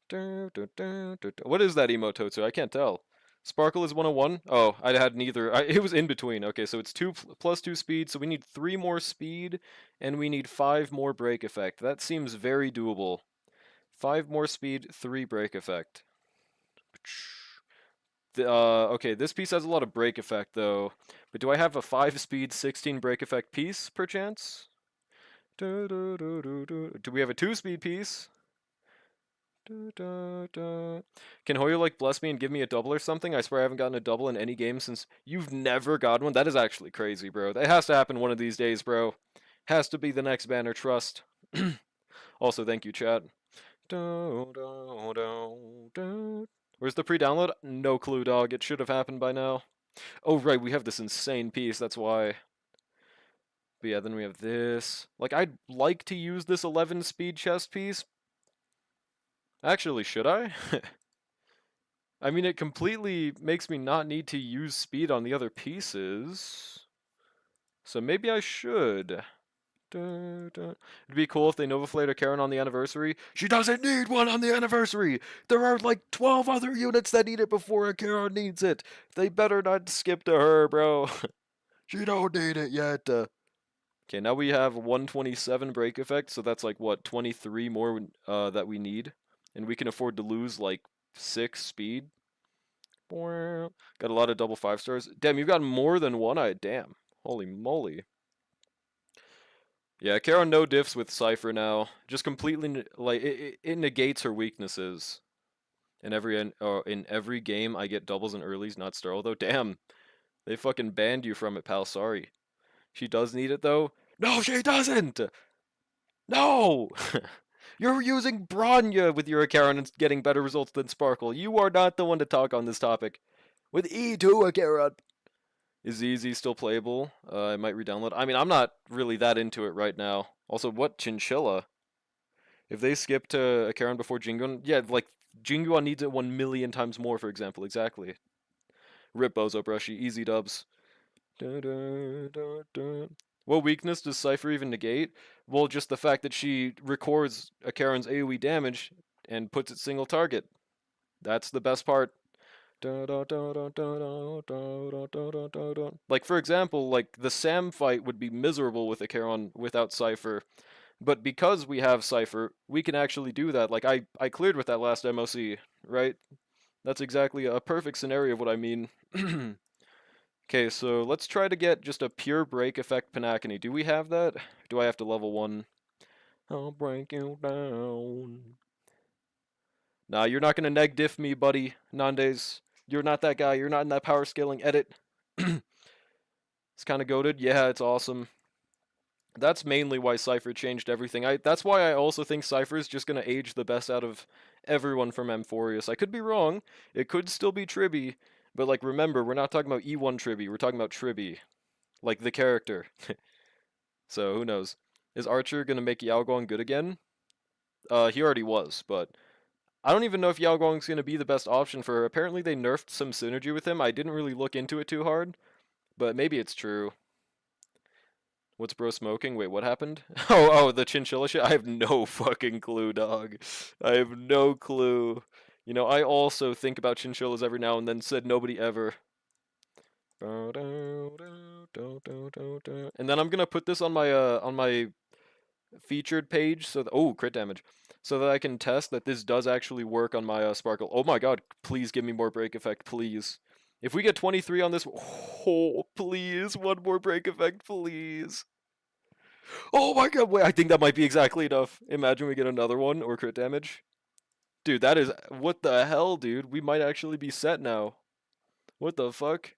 What is that emote, Totsu? I can't tell. Sparkle is 101? Oh, I had neither. It was in between. Okay, so it's 2 plus 2 speed, so we need 3 more speed, and we need 5 more break effect. That seems very doable. 5 more speed, 3 break effect. Okay, this piece has a lot of break effect, though. But do I have a 5 speed, 16 break effect piece, perchance? Do we have a 2 speed piece? Can Hoyo like bless me and give me a double or something? I swear I haven't gotten a double in any game since... You've never gotten one? That is actually crazy, bro. That has to happen one of these days, bro. Has to be the next banner, trust. Also, thank you, chat. Where's the pre-download? No clue, dog. It should have happened by now. Oh, right, we have this insane piece, that's why. But yeah, then we have this. Like, I'd like to use this 11 speed chest piece. Actually, should I? I mean, it completely makes me not need to use speed on the other pieces. So maybe I should. It'd be cool if they Nova Flayed a Karen on the anniversary. She doesn't need one on the anniversary! There are like 12 other units that need it before a Karen needs it! They better not skip to her, bro. She don't need it yet. Okay, now we have 127 break effect, so that's like, what, 23 more that we need? And we can afford to lose like 6 speed. Got a lot of double 5 stars. Damn, you've got more than one eye. Damn. Holy moly. Yeah, Kara no diffs with Cypher now. Just completely like it negates her weaknesses. In every game, I get doubles and earlies, not Starl though. Damn, they fucking banned you from it, pal. Sorry. She does need it though. No, she doesn't. No. You're using Bronya with your Acheron and getting better results than Sparkle. You are not the one to talk on this topic. With E2 Acheron. Is Easy still playable? I might re-download. I mean, I'm not really that into it right now. Also, what Chinchilla? If they skip to Acheron before Jinguan, yeah, like Jinguan needs it 1,000,000 times more, for example. Exactly. Rip Bozo Brushy, easy dubs. Dun, dun, dun, dun. What weakness does Cypher even negate? Well, just the fact that she records Acheron's AoE damage and puts it single target. That's the best part. Like, for example, like the Sam fight would be miserable with Acheron without Cypher. But because we have Cypher, we can actually do that. Like, I cleared with that last MOC, right? That's exactly a perfect scenario of what I mean. Okay, so let's try to get just a pure break effect Penacony. Do we have that? Do I have to level 1? I'll break you down. Nah, you're not gonna neg diff me, buddy. Nandes. You're not that guy. You're not in that power scaling edit. It's kind of goated. Yeah, it's awesome. That's mainly why Cypher changed everything. That's why I also think Cypher is just gonna age the best out of everyone from Amphorius. I could be wrong. It could still be Tribby, but like remember, we're not talking about E1 Tribby. We're talking about Tribby, like the character. So who knows? Is Archer gonna make Yao Guang good again? He already was, but I don't even know if Yao Guang's gonna be the best option for her. Apparently they nerfed some synergy with him. I didn't really look into it too hard, but maybe it's true. What's bro smoking? Wait, what happened? Oh, the chinchilla shit? I have no fucking clue, dog. I have no clue. You know, I also think about chinchillas every now and then, said nobody ever. And then I'm gonna put this on my featured page so that, oh, crit damage. So that I can test that this does actually work on my Sparkle. Oh my god, please give me more break effect, please. If we get 23 on this, oh, please, one more break effect, please. Oh my god, wait, I think that might be exactly enough. Imagine we get another one or crit damage. Dude, that is, what the hell, dude? We might actually be set now. What the fuck?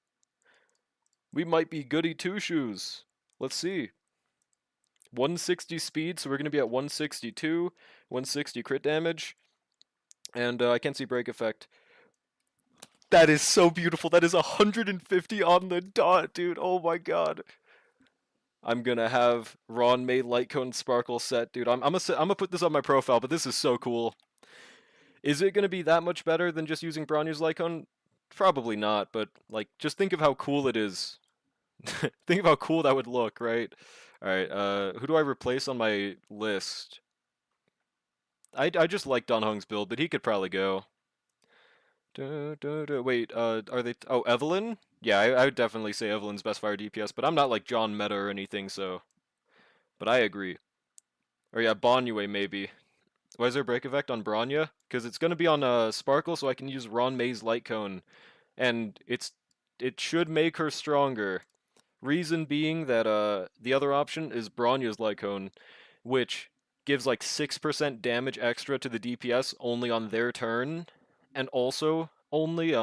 We might be goody two shoes. Let's see. 160 speed, so we're going to be at 162, 160 crit damage, and I can't see break effect. That is so beautiful. That is 150 on the dot, dude. Oh my god. I'm gonna have Ron May Light Cone Sparkle set, dude. I'm gonna put this on my profile, but this is so cool. Is it gonna be that much better than just using Bronya's Light Cone? Probably not, but like, just think of how cool it is. Think of how cool that would look, right? Alright, who do I replace on my list? I just like Don Hung's build, but he could probably go. Wait, are they... Oh, Evelyn? Yeah, I would definitely say Evelyn's best fire DPS, but I'm not like John Meta or anything, so... But I agree. Or yeah, Bonyue maybe. Why is there break effect on Bronya? Because it's going to be on Sparkle, so I can use Ron May's Light Cone. And it should make her stronger. Reason being that the other option is Bronya's Light Cone, which gives like 6% damage extra to the DPS only on their turn, and also only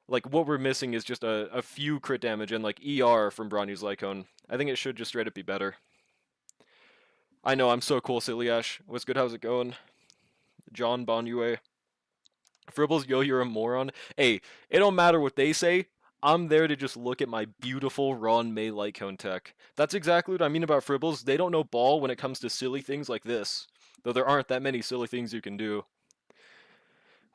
like what we're missing is just a few crit damage and like ER from Bronya's Light Cone. I think it should just straight up be better. I know, I'm so cool, Silly Ash. What's good? How's it going? John Bonyue. Fribbles, yo, you're a moron. Hey, it don't matter what they say. I'm there to just look at my beautiful Ron May Light Cone tech. That's exactly what I mean about Fribbles. They don't know ball when it comes to silly things like this. Though there aren't that many silly things you can do.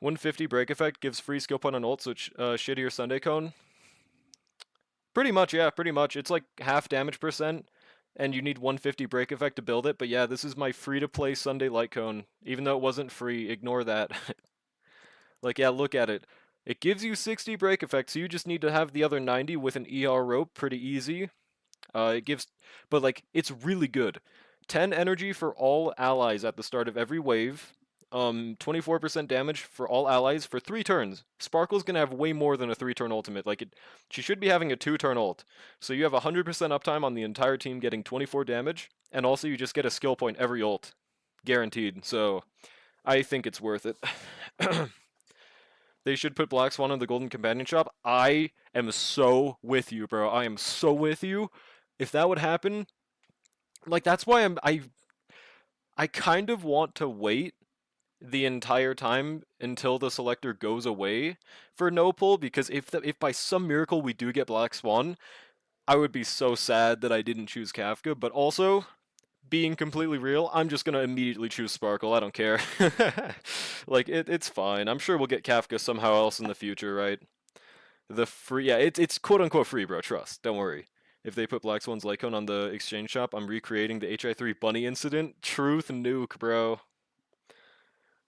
150 break effect gives free skill point on ult, so it's shittier Sunday Cone. Pretty much, yeah, pretty much. It's like half damage percent, and you need 150 break effect to build it. But yeah, this is my free-to-play Sunday Light Cone. Even though it wasn't free, ignore that. Like, yeah, look at it. It gives you 60 break effect, so you just need to have the other 90 with an ER rope, pretty easy. It gives, but like, it's really good. 10 energy for all allies at the start of every wave. 24% damage for all allies for 3 turns. Sparkle's gonna have way more than a 3-turn ultimate. Like, she should be having a 2-turn ult. So you have 100% uptime on the entire team getting 24 damage, and also you just get a skill point every ult. Guaranteed. So, I think it's worth it. They should put Black Swan in the Golden Companion Shop. I am so with you, bro. I am so with you. If that would happen, like, that's why I kind of want to wait the entire time until the selector goes away for no pull, because if by some miracle we do get Black Swan, I would be so sad that I didn't choose Kafka. But also, being completely real, I'm just gonna immediately choose Sparkle. I don't care. Like, it's fine. I'm sure we'll get Kafka somehow else in the future, right? The free, yeah, it's quote unquote free, bro. Trust. Don't worry. If they put Black Swan's Lycone on the exchange shop, I'm recreating the HI3 bunny incident. Truth nuke, bro.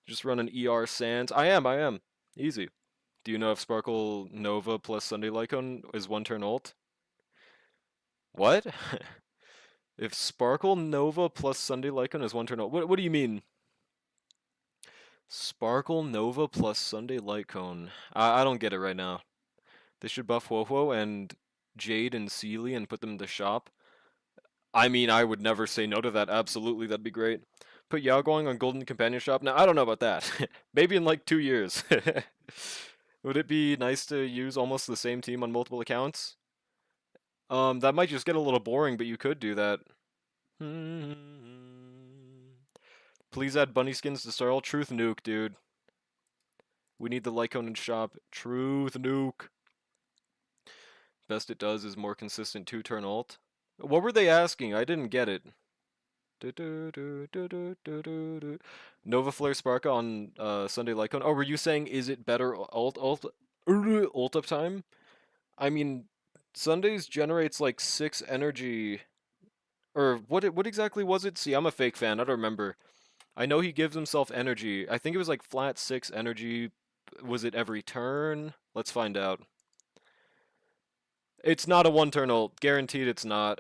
Just run an ER Sands. I am. Easy. Do you know if Sparkle Nova plus Sunday Lycone is 1-turn ult? What? If Sparkle Nova plus Sunday Lycone is 1-turn ult. What do you mean? Sparkle Nova plus Sunday Lycone. I don't get it right now. They should buff Wowo and Jade and Sealy and put them in the shop. I mean, I would never say no to that. Absolutely, that'd be great. Put Yao Guang on Golden Companion Shop. Now, I don't know about that. Maybe in like 2 years. Would it be nice to use almost the same team on multiple accounts? That might just get a little boring, but you could do that. Please add bunny skins to Starl. Truth nuke, dude. We need the Lycone in shop. Truth nuke. Best it does is more consistent 2-turn ult. What were they asking? I didn't get it. Nova Flare Sparka on Sunday Lycone. Oh, were you saying is it better ult uptime? I mean, Sundays generates like 6 energy. Or what exactly was it? See, I'm a fake fan. I don't remember. I know he gives himself energy. I think it was like flat 6 energy. Was it every turn? Let's find out. It's not a 1-turn ult. Guaranteed it's not.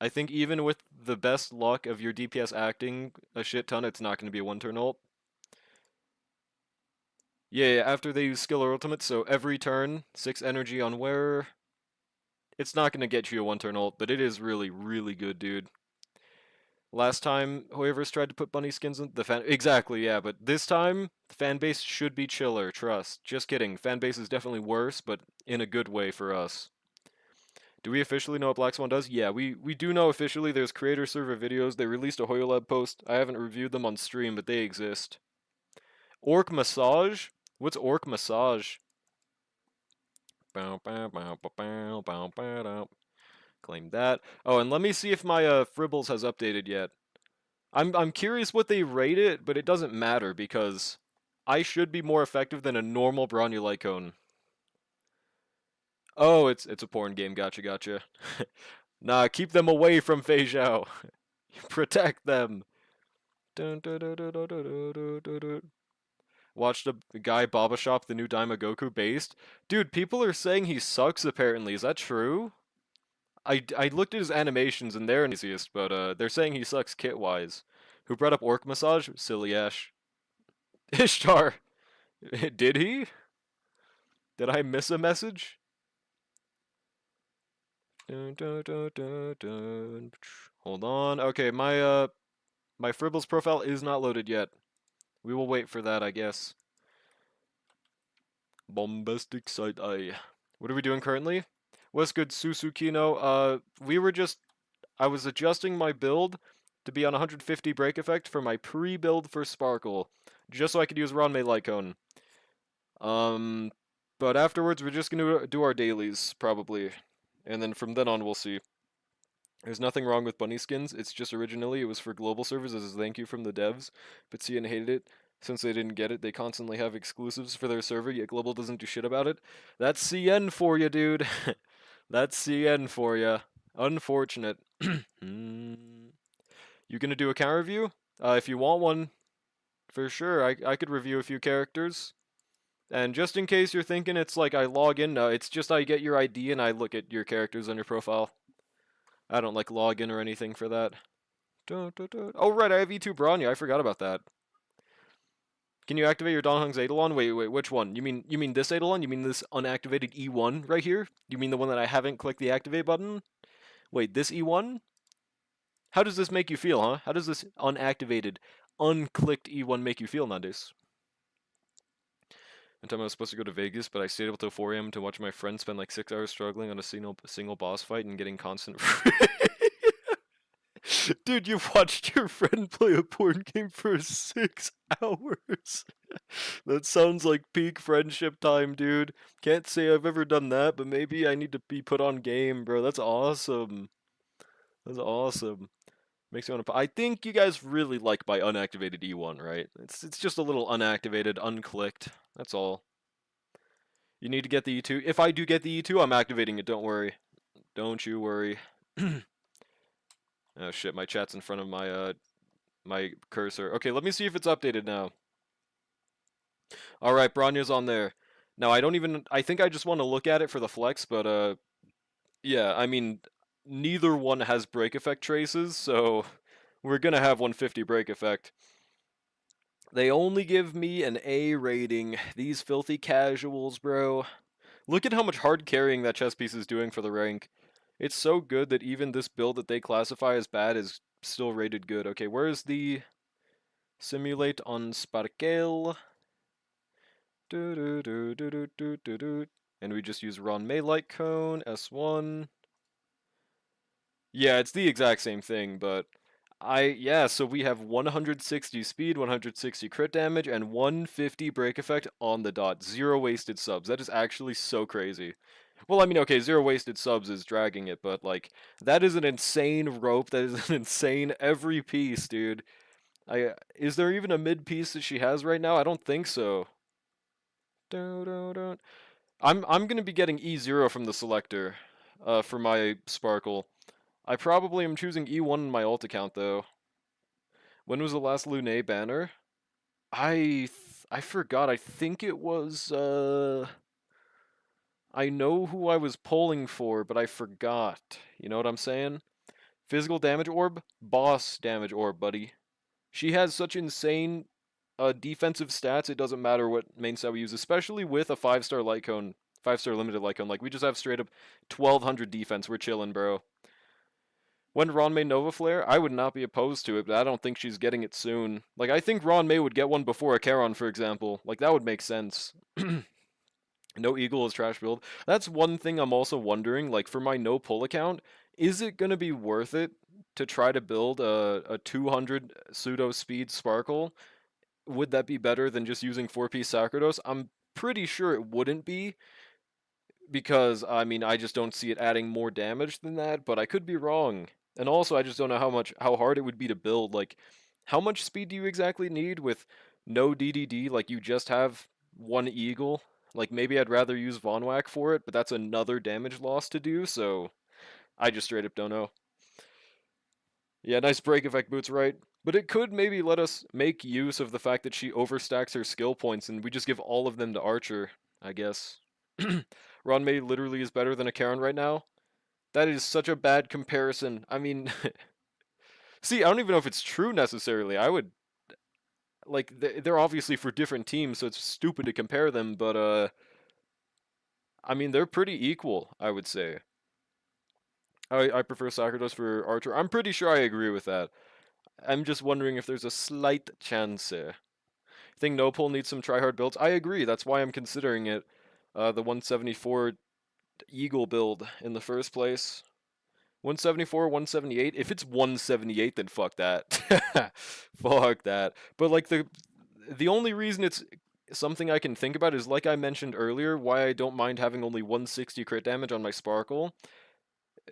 I think even with the best luck of your DPS acting a shit ton, it's not going to be a 1-turn ult. Yeah, after they use skill or ultimate, so every turn, 6 energy on wearer. It's not going to get you a 1-turn ult, but it is really, really good, dude. Last time, whoever's tried to put bunny skins in the fan... Exactly, yeah, but this time, the fan base should be chiller, trust. Just kidding, fan base is definitely worse, but in a good way for us. Do we officially know what Black Swan does? Yeah, we do know officially. There's creator server videos. They released a HoYoLab post. I haven't reviewed them on stream, but they exist. Orc Massage? What's Orc Massage? Claim that. Oh, and let me see if my Fribbles has updated yet. I'm curious what they rate it, but it doesn't matter because I should be more effective than a normal Bronny Lycone. Oh, it's a porn game. Gotcha. Nah, keep them away from Fei Zhao. Protect them. Watched a guy Baba Shop the new Daima Goku based. Dude, people are saying he sucks apparently. Is that true? I looked at his animations and they're easiest, but they're saying he sucks kit-wise. Who brought up Orc Massage? Silly Ash. Ishtar! Did he? Did I miss a message? Hold on. Okay, my Fribbles profile is not loaded yet. We will wait for that, I guess. Bombastic side eye. What are we doing currently? What's good, Susukino? I was adjusting my build to be on 150 break effect for my pre-build for Sparkle, just so I could use Ranmei Lycone. But afterwards we're just gonna do our dailies, probably. And then from then on we'll see. There's nothing wrong with bunny skins, it's just originally it was for global servers as a thank you from the devs, but CN hated it. Since they didn't get it, they constantly have exclusives for their server, yet global doesn't do shit about it. That's CN for you, dude. That's CN for you. Unfortunate. You gonna do a account review? If you want one, for sure, I could review a few characters. And just in case you're thinking it's like I log in, no, it's just I get your ID and I look at your characters on your profile. I don't like log in or anything for that. Oh right, I have E2 Bronya, I forgot about that. Can you activate your Dongheng's Eidolon? Wait, which one? You mean this Eidolon? You mean this unactivated E1 right here? You mean the one that I haven't clicked the activate button? Wait, this E1? How does this make you feel, huh? How does this unactivated, unclicked E1 make you feel, Nandis? One time I was supposed to go to Vegas, but I stayed up till 4 a.m. to watch my friend spend like 6 hours struggling on a single boss fight and getting constant. Dude, you watched your friend play a porn game for 6 hours. That sounds like peak friendship time, dude. Can't say I've ever done that, but maybe I need to be put on game, bro. That's awesome. That's awesome. Makes me want to. I think you guys really like my unactivated E1, right? It's just a little unactivated, unclicked. That's all. You need to get the E2. If I do get the E2, I'm activating it. Don't worry. Don't you worry. Oh shit, my chat's in front of my cursor. Okay, let me see if it's updated now. All right, Bronya's on there. Now I think I just want to look at it for the flex, but yeah, I mean neither one has break effect traces, so we're gonna have 150 break effect. They only give me an A rating. These filthy casuals, bro. Look at how much hard carrying that chess piece is doing for the rank. It's so good that even this build that they classify as bad is still rated good. Okay, where's the simulate on Sparkel? And we just use Ron May light cone, S1. Yeah, it's the exact same thing, but yeah, so we have 160 speed, 160 crit damage, and 150 break effect on the dot. 0 wasted subs. That is actually so crazy. Well, I mean, okay, 0 wasted subs is dragging it, but like that is an insane rope. That is an insane every piece, dude. Is there even a mid piece that she has right now? I don't think so. I'm gonna be getting E0 from the selector, for my Sparkle. I probably am choosing E1 in my alt account though. When was the last Lune banner? I forgot. I think it was I know who I was polling for, but I forgot. You know what I'm saying? Physical damage orb, boss damage orb, buddy. She has such insane defensive stats, it doesn't matter what main set we use, especially with a 5-star light cone, 5-star limited light cone. Like, we just have straight up 1200 defense. We're chilling, bro. When Ron May Nova Flare, I would not be opposed to it, but I don't think she's getting it soon. Like, I think Ron May would get one before a Charon, for example. Like, that would make sense. No Eagle is trash build. That's one thing I'm also wondering, like, for my no pull account, is it going to be worth it to try to build a 200 pseudo speed Sparkle? Would that be better than just using 4-piece Sacrados? I'm pretty sure it wouldn't be, because, I mean, I just don't see it adding more damage than that, but I could be wrong. And also, I just don't know how hard it would be to build. Like, how much speed do you exactly need with no DDD? Like, you just have one Eagle. Like, maybe I'd rather use Von Whack for it, but that's another damage loss to do, so I just straight up don't know. Yeah, nice break effect boots, right? But it could maybe let us make use of the fact that she overstacks her skill points and we just give all of them to Archer, I guess. Ron May literally is better than a Charon right now. That is such a bad comparison. I mean, see, I don't even know if it's true necessarily. I would, like, they're obviously for different teams, so it's stupid to compare them, but, I mean, they're pretty equal, I would say. I prefer Sacrados for Archer. I'm pretty sure I agree with that. I'm just wondering if there's a slight chance. Think no pull needs some tryhard builds. I agree. That's why I'm considering it. The 174 Eagle build in the first place. 174, 178. If it's 178, then fuck that. Fuck that. But like the only reason it's something I can think about is, like I mentioned earlier, why I don't mind having only 160 crit damage on my Sparkle.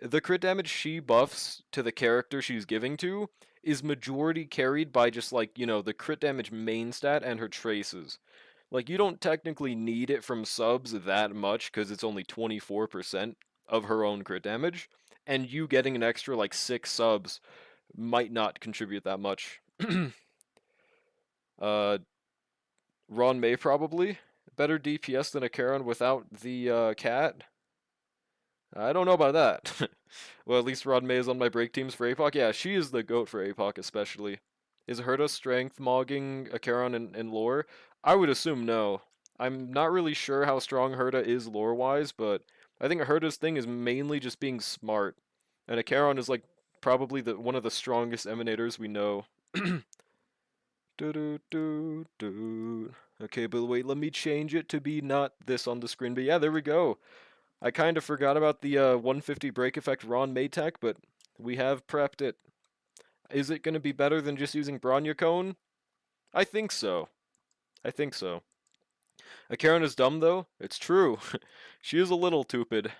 The crit damage she buffs to the character she's giving to is majority carried by just, like, you know, the crit damage main stat and her traces. Like, you don't technically need it from subs that much because it's only 24% of her own crit damage, and you getting an extra, like, 6 subs might not contribute that much. uh, Ron May probably. Better DPS than a Charon without the cat. I don't know about that. Well, at least Rod May is on my break teams for APOC. Yeah, she is the GOAT for APOC especially. Is Herta strength mogging Acheron in lore? I would assume no. I'm not really sure how strong Herta is lore-wise, but I think Herta's thing is mainly just being smart. And Acheron is like probably one of the strongest emanators we know. Do, do, do. Okay, but wait, let me change it to be not this on the screen. But yeah, there we go. I kind of forgot about the 150 break effect Ron Maytech, but we have prepped it. Is it going to be better than just using Bronya Cone? I think so. I think so. Karen is dumb though. It's true. She is a little stupid.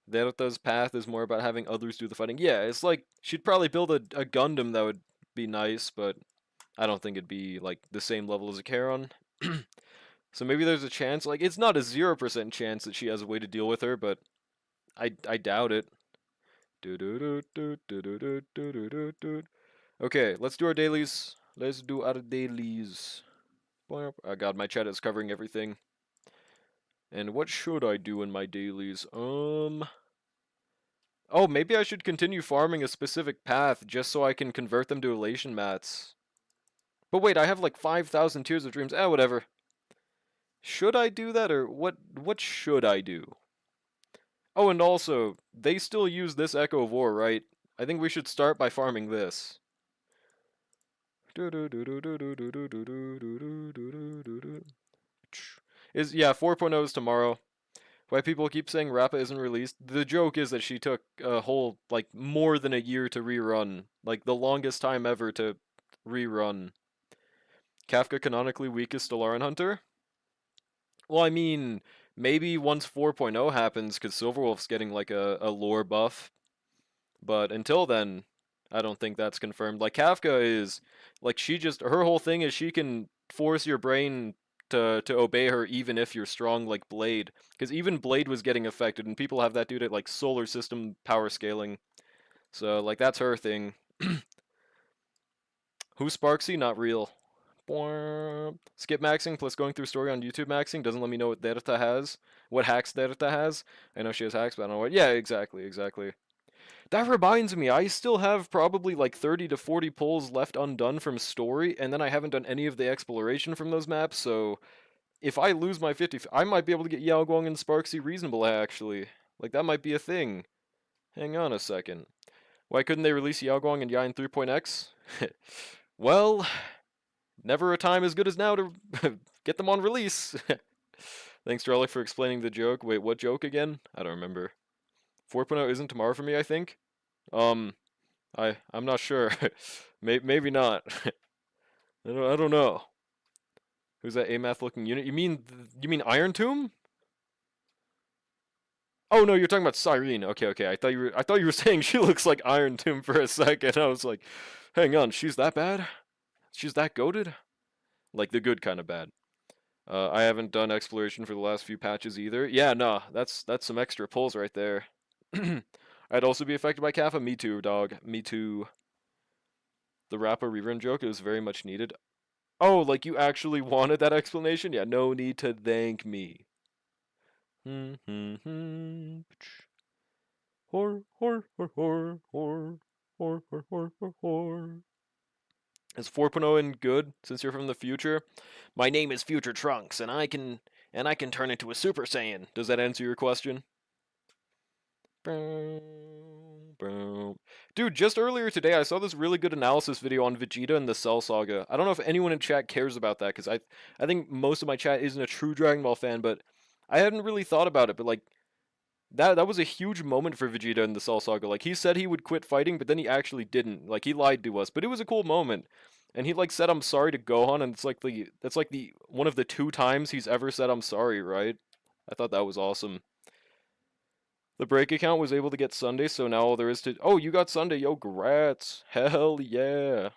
Derrota's path is more about having others do the fighting. Yeah, it's like she'd probably build a Gundam that would be nice, but I don't think it'd be like the same level as a Charon. So maybe there's a chance. Like it's not a 0% chance that she has a way to deal with her, but I doubt it. Okay, let's do our dailies. Let's do our dailies. Oh god, my chat is covering everything. And what should I do in my dailies? Oh, maybe I should continue farming a specific path just so I can convert them to elation mats. But wait, I have like 5,000 Tears of Dreams. Whatever. Should I do that or what should I do? Oh, and also, they still use this Echo of War, right? I think we should start by farming this. Yeah, 4.0 is tomorrow. Why people keep saying Rappa isn't released? The joke is that she took a whole, like, more than a year to rerun. Like, the longest time ever to rerun. Kafka canonically weakest Stellarin Hunter? Well, I mean, maybe once 4.0 happens, because Silverwolf's getting, like, a lore buff. But until then, I don't think that's confirmed. Like, Kafka is, like, her whole thing is she can force your brain to obey her even if you're strong like Blade. Because even Blade was getting affected, and people have that due to, like, solar system power scaling. So, like, that's her thing. Who's Sparksy? Not real. Skip maxing plus going through story on YouTube maxing doesn't let me know what Derta has. What hacks Derta has. I know she has hacks, but I don't know what. Yeah, exactly. That reminds me, I still have probably like 30 to 40 pulls left undone from story, and then I haven't done any of the exploration from those maps, so if I lose my 50, I might be able to get Yao Guang and Sparksy reasonable, actually. Like, that might be a thing. Hang on a second. Why couldn't they release Yao Guang and Yain 3.x? Well, never a time as good as now to get them on release. Thanks, Drellick, for explaining the joke. Wait, what joke again? I don't remember. 4.0 isn't tomorrow for me, I think. I'm not sure. Maybe not. I don't know. Who's that Amath looking unit? You mean Iron Tomb? Oh no, you're talking about Cyrene. Okay. I thought you were saying she looks like Iron Tomb for a second. I was like, hang on, she's that bad? She's that goated? Like the good kind of bad. I haven't done exploration for the last few patches either. Yeah, no, that's some extra pulls right there. I'd also be affected by Kappa. Me too, dog. Me too. The Rappa rerun joke is very much needed. Oh, like you actually wanted that explanation? Yeah, no need to thank me. Is 4.0 in good since you're from the future? My name is Future Trunks, and I can turn into a Super Saiyan. Does that answer your question? Dude, just earlier today I saw this really good analysis video on Vegeta and the Cell Saga. I don't know if anyone in chat cares about that, because I think most of my chat isn't a true Dragon Ball fan, but I hadn't really thought about it, but like that was a huge moment for Vegeta in the Cell Saga. Like he said he would quit fighting, but then he actually didn't. Like he lied to us, but it was a cool moment. And he like said I'm sorry to Gohan, and that's like the one of the 2 times he's ever said I'm sorry, right? I thought that was awesome. The break account was able to get Sunday, so now all there is to... Oh, you got Sunday, yo, grats. Hell yeah.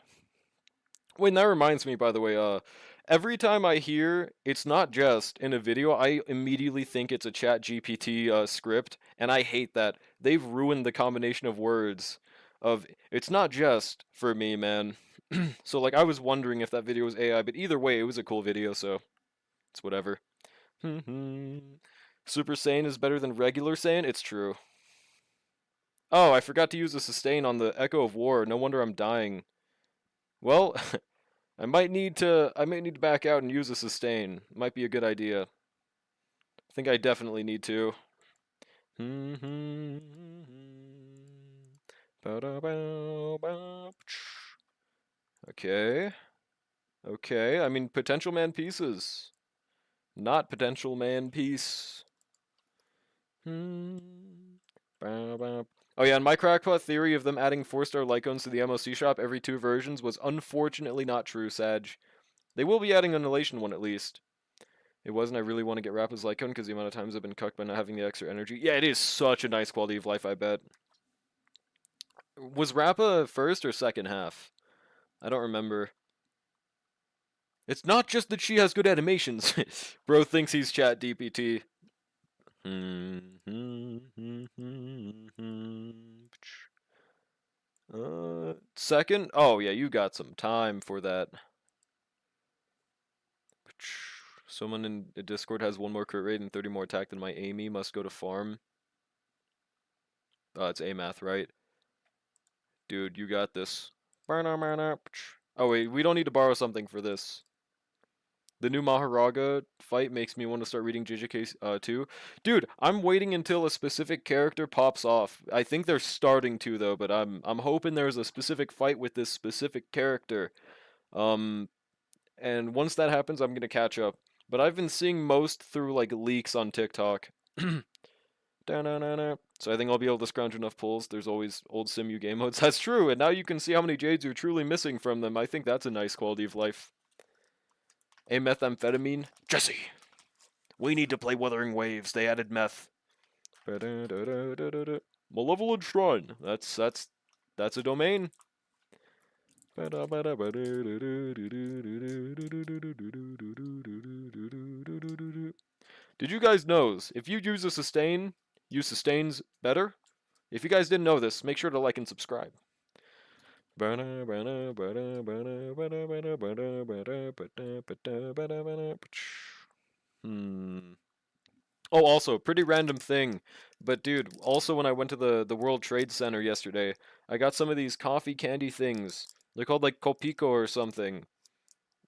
Wait, and that reminds me, by the way, every time I hear it's not just in a video, I immediately think it's a chat GPT script, and I hate that. They've ruined the combination of words of it's not just for me, man. So, like, I was wondering if that video was AI, but either way, it was a cool video, so it's whatever. Super Saiyan is better than regular Saiyan? It's true. Oh, I forgot to use a sustain on the Echo of War. No wonder I'm dying. Well, I might need to back out and use a sustain. Might be a good idea. I think I definitely need to. Okay. Okay. I mean, potential man pieces. Not potential man piece. Oh yeah, and my crackpot theory of them adding 4-star Lycons to the MOC shop every 2 versions was unfortunately not true, Sag. They will be adding an Elation one at least. It wasn't. I really want to get Rappa's Lycon because the amount of times I've been cucked by not having the extra energy. Yeah, it is such a nice quality of life, I bet. Was Rappa first or second half? I don't remember. It's not just that she has good animations. Bro thinks he's chat DPT. Second? Oh, yeah, you got some time for that. Someone in the Discord has 1 more crit rate and 30 more attack than my Amy. Must go to farm. It's Amath, right? Dude, you got this. Oh, wait, we don't need to borrow something for this. The new Maharaga fight makes me want to start reading JJK too. Dude, I'm waiting until a specific character pops off. I think they're starting to though, but I'm hoping there's a specific fight with this specific character. And once that happens, I'm gonna catch up. But I've been seeing most through like leaks on TikTok. So I think I'll be able to scrounge enough pulls. There's always old Simu game modes. That's true, and now you can see how many Jades you're truly missing from them. I think that's a nice quality of life. A methamphetamine? Jesse! We need to play Wuthering Waves. They added meth. Malevolent Shrine. That's a domain. Did you guys know if you use a sustain, use sustains better? If you guys didn't know this, make sure to like and subscribe. Oh, also, pretty random thing, but dude, also when I went to the World Trade Center yesterday, I got some of these coffee candy things. They're called like Copico or something,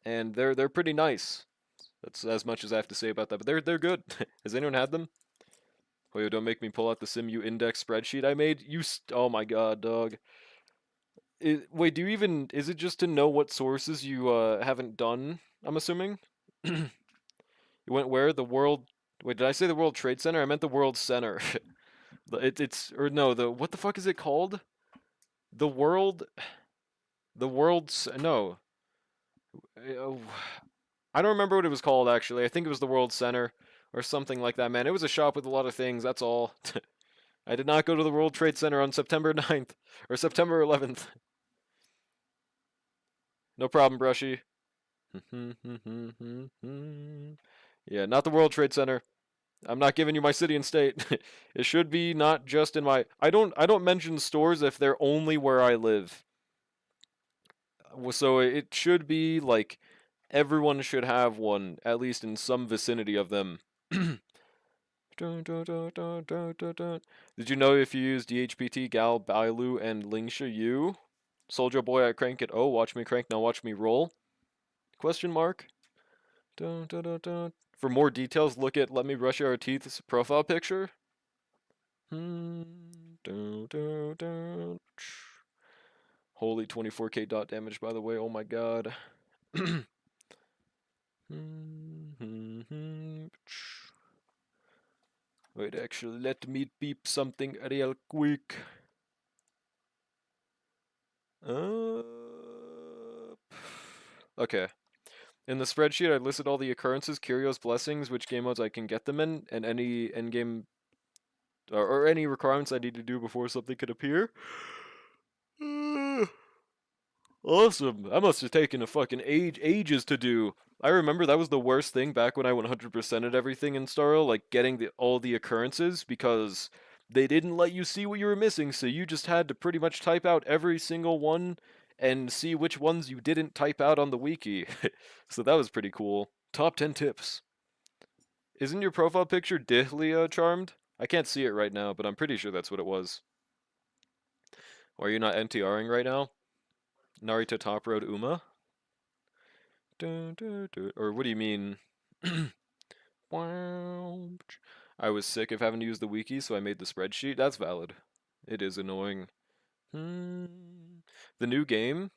and they're pretty nice. That's as much as I have to say about that, but they're good. Has anyone had them? Wait, don't make me pull out the SimU index spreadsheet I made. Oh my god, dog. Wait, do you even? Is it just to know what sources you haven't done? I'm assuming. You went where? The World. Wait, did I say the World Trade Center? I meant the World Center. It's or no, the what the fuck is it called? The World. The World's no. Uh, I don't remember what it was called actually. I think it was the World Center or something like that. Man, it was a shop with a lot of things. That's all. I did not go to the World Trade Center on September 9th or September 11th. No problem, Brushy. Yeah, not the World Trade Center. I'm not giving you my city and state. It should be not just in my I don't mention stores if they're only where I live. So it should be like everyone should have one at least in some vicinity of them. Did you know if you use DHPT, Gal, Bailu, and Lingsha Yu? Soldier Boy, I crank it. Oh, watch me crank, now watch me roll. Question mark. For more details, look at Let Me Brush Our Teeth's profile picture. Holy 24k dot damage, by the way. Oh my god. Wait, actually, let me beep something real quick. Okay. In the spreadsheet, I listed all the occurrences, curios, blessings, which game modes I can get them in, and any endgame or any requirements I need to do before something could appear. Awesome. That must have taken a fucking ages to do. I remember that was the worst thing back when I 100%ed everything in Starro, like getting all the occurrences, because they didn't let you see what you were missing, so you just had to pretty much type out every single one and see which ones you didn't type out on the wiki. So that was pretty cool. Top 10 tips. Isn't your profile picture Dihlia charmed? I can't see it right now, but I'm pretty sure that's what it was. Or are you not NTRing right now? Narita Top Road Uma? Dun, dun, dun. Or what do you mean? Wow. I was sick of having to use the wiki, so I made the spreadsheet. That's valid. It is annoying. Hmm. The new game?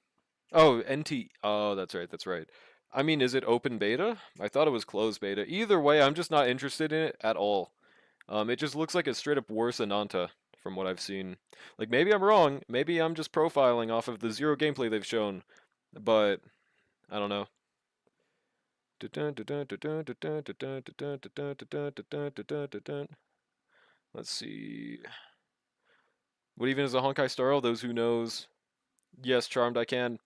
Oh, NT. Oh, that's right, that's right. I mean, is it open beta? I thought it was closed beta. Either way, I'm just not interested in it at all. It just looks like a straight up worse Ananta from what I've seen. Like, maybe I'm wrong. Maybe I'm just profiling off of the zero gameplay they've shown. But, I don't know. Let's see. What even is a Honkai Star Rail? Those who knows. Yes, Charmed, I can.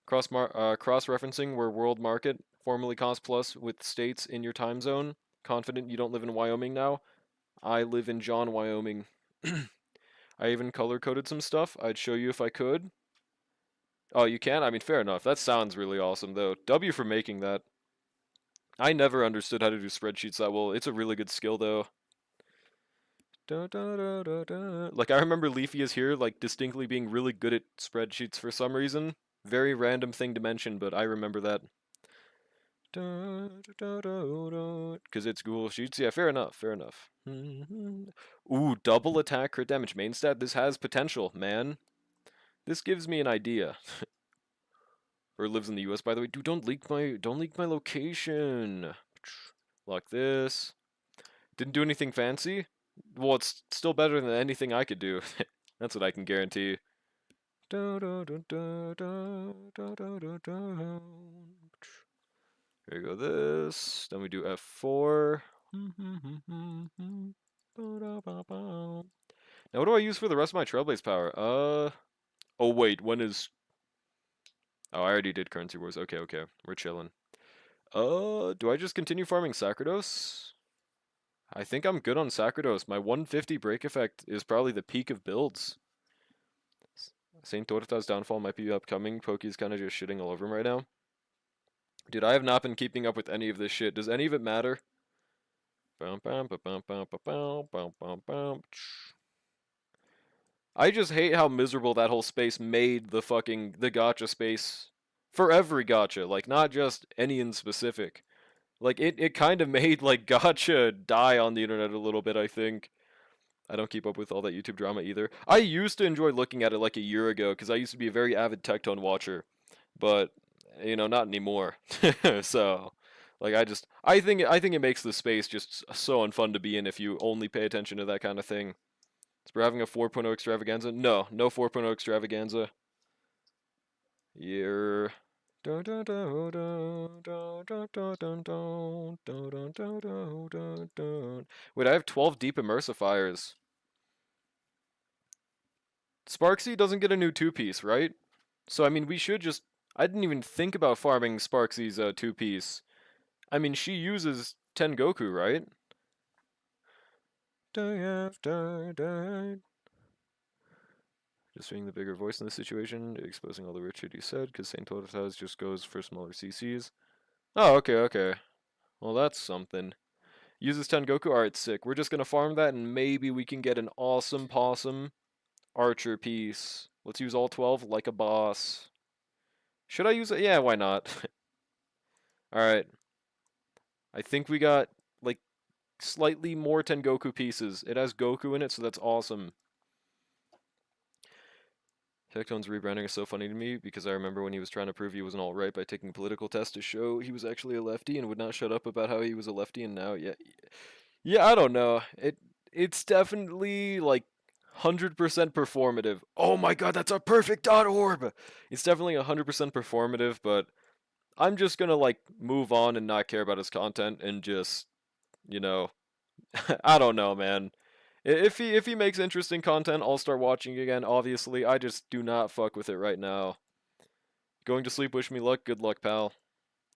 Cross-referencing where world market, formerly cost plus with states in your time zone. Confident you don't live in Wyoming now. I live in John, Wyoming. I even color-coded some stuff. I'd show you if I could. Oh, you can? I mean, fair enough. That sounds really awesome, though. W for making that. I never understood how to do spreadsheets that well. It's a really good skill, though. Like, I remember Leafy is here, like, distinctly being really good at spreadsheets for some reason. Very random thing to mention, but I remember that. Because it's Google Sheets. Yeah, fair enough, fair enough. Ooh, double attack, crit damage, main stat. This has potential, man. This gives me an idea. Or lives in the US, by the way. Dude, don't leak my location. Lock this. Didn't do anything fancy? Well, it's still better than anything I could do. That's what I can guarantee. Here we go this. Then we do F4. Now what do I use for the rest of my Trailblaze power? Oh wait, when is... Oh, I already did Currency Wars. Okay, okay. We're chilling. Do I just continue farming Sacrados? I think I'm good on Sacrados. My 150 break effect is probably the peak of builds. Saint Torta's downfall might be upcoming. Pokey's kind of just shitting all over him right now. Dude, I have not been keeping up with any of this shit. Does any of it matter? I just hate how miserable that whole space made the gacha space for every gacha, like not just any in specific. Like it kind of made like gacha die on the internet a little bit, I think. I don't keep up with all that YouTube drama either. I used to enjoy looking at it like a year ago because I used to be a very avid Tectone watcher, but you know, not anymore. So, like I think it makes the space just so unfun to be in if you only pay attention to that kind of thing. So we're having a 4.0 extravaganza? No, no 4.0 extravaganza. Year. Wait, I have 12 deep immersifiers. Sparksy doesn't get a new two-piece, right? So, I mean, we should just... I didn't even think about farming Sparksy's two-piece. I mean, she uses Tengoku, right? Die after die. Just being the bigger voice in this situation, exposing all the rich shit you said, because Saint Tortas just goes for smaller CCs. Oh, okay, okay. Well, that's something. Uses Tengoku? Alright, sick. We're just gonna farm that, and maybe we can get an awesome possum archer piece. Let's use all 12 like a boss. Should I use it? Yeah, why not? Alright. I think we got, like, slightly more Tengoku pieces. It has Goku in it, so that's awesome. Tectone's rebranding is so funny to me because I remember when he was trying to prove he was an alt-right by taking a political test to show he was actually a lefty and would not shut up about how he was a lefty, and now, yeah, I don't know. It's definitely like 100% performative. Oh my god, that's a perfect dot orb! It's definitely 100% performative, but I'm just gonna like move on and not care about his content and just, you know, I don't know, man. If he makes interesting content, I'll start watching again. Obviously, I just do not fuck with it right now. Going to sleep, wish me luck. Good luck, pal.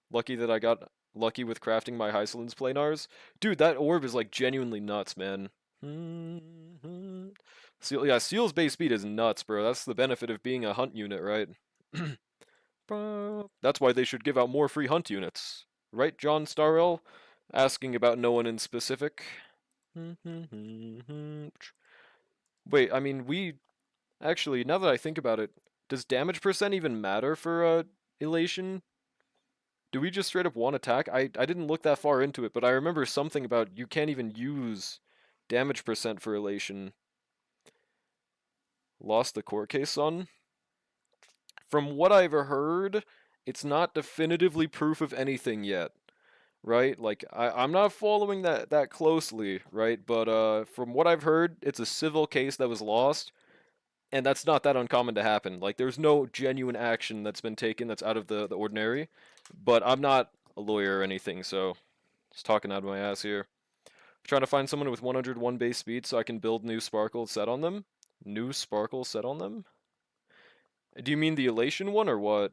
Lucky that I got lucky with crafting my Hysolins planars. Dude, that orb is like genuinely nuts, man. Seal, yeah, Seal's base speed is nuts, bro. That's the benefit of being a hunt unit, right? That's why they should give out more free hunt units. Right, John Starrell? Asking about no one in specific. Wait, I mean, actually, now that I think about it, Does damage percent even matter for elation? Do we just straight up want attack? I didn't look that far into it, but I remember something about you can't even use damage percent for elation. Lost the court case, son? From what I've heard, it's not definitively proof of anything yet, right? Like I'm not following that closely, right? But from what I've heard, it's a civil case that was lost, and that's not that uncommon to happen. Like there's no genuine action that's been taken that's out of the ordinary. But I'm not a lawyer or anything, so just talking out of my ass here. Trying to find someone with 101 base speed so I can build new sparkle set on them. New sparkle set on them? Do you mean the elation one or what?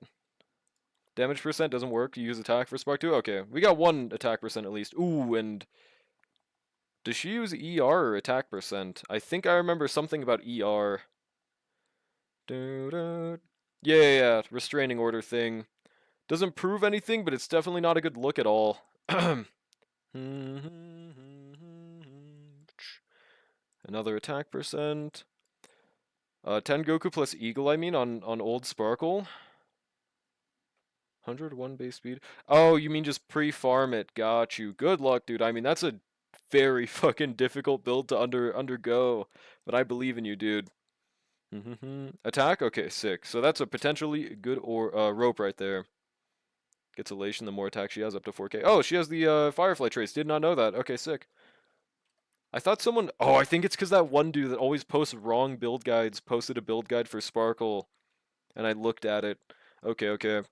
Damage percent doesn't work. You use attack for spark 2? Okay, we got one attack percent at least. Ooh, and does she use ER or attack percent? I think I remember something about ER. Yeah, restraining order thing. Doesn't prove anything, but it's definitely not a good look at all. Another attack percent. 10 Goku plus Eagle, I mean, on old Sparkle. 101 base speed. Oh, you mean just pre-farm it. Got you. Good luck, dude. I mean, that's a very fucking difficult build to undergo. But I believe in you, dude. Attack? Okay, sick. So that's a potentially good rope right there. Gets elation the more attack she has, up to 4k. Oh, she has the Firefly trace. Did not know that. Okay, sick. I thought someone... Oh, I think it's because that one dude that always posts wrong build guides posted a build guide for Sparkle. And I looked at it. Okay.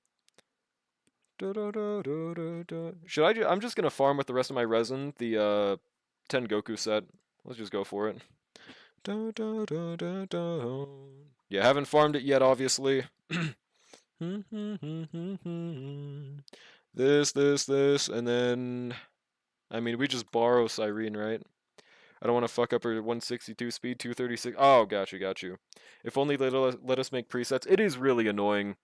Should I... I'm just going to farm with the rest of my resin, the 10 Goku set. Let's just go for it. Yeah, haven't farmed it yet, obviously. This, and then... I mean, we just borrow Cyrene, right? I don't want to fuck up her 162 speed, 236. Oh, got you. If only they let us make presets. It is really annoying.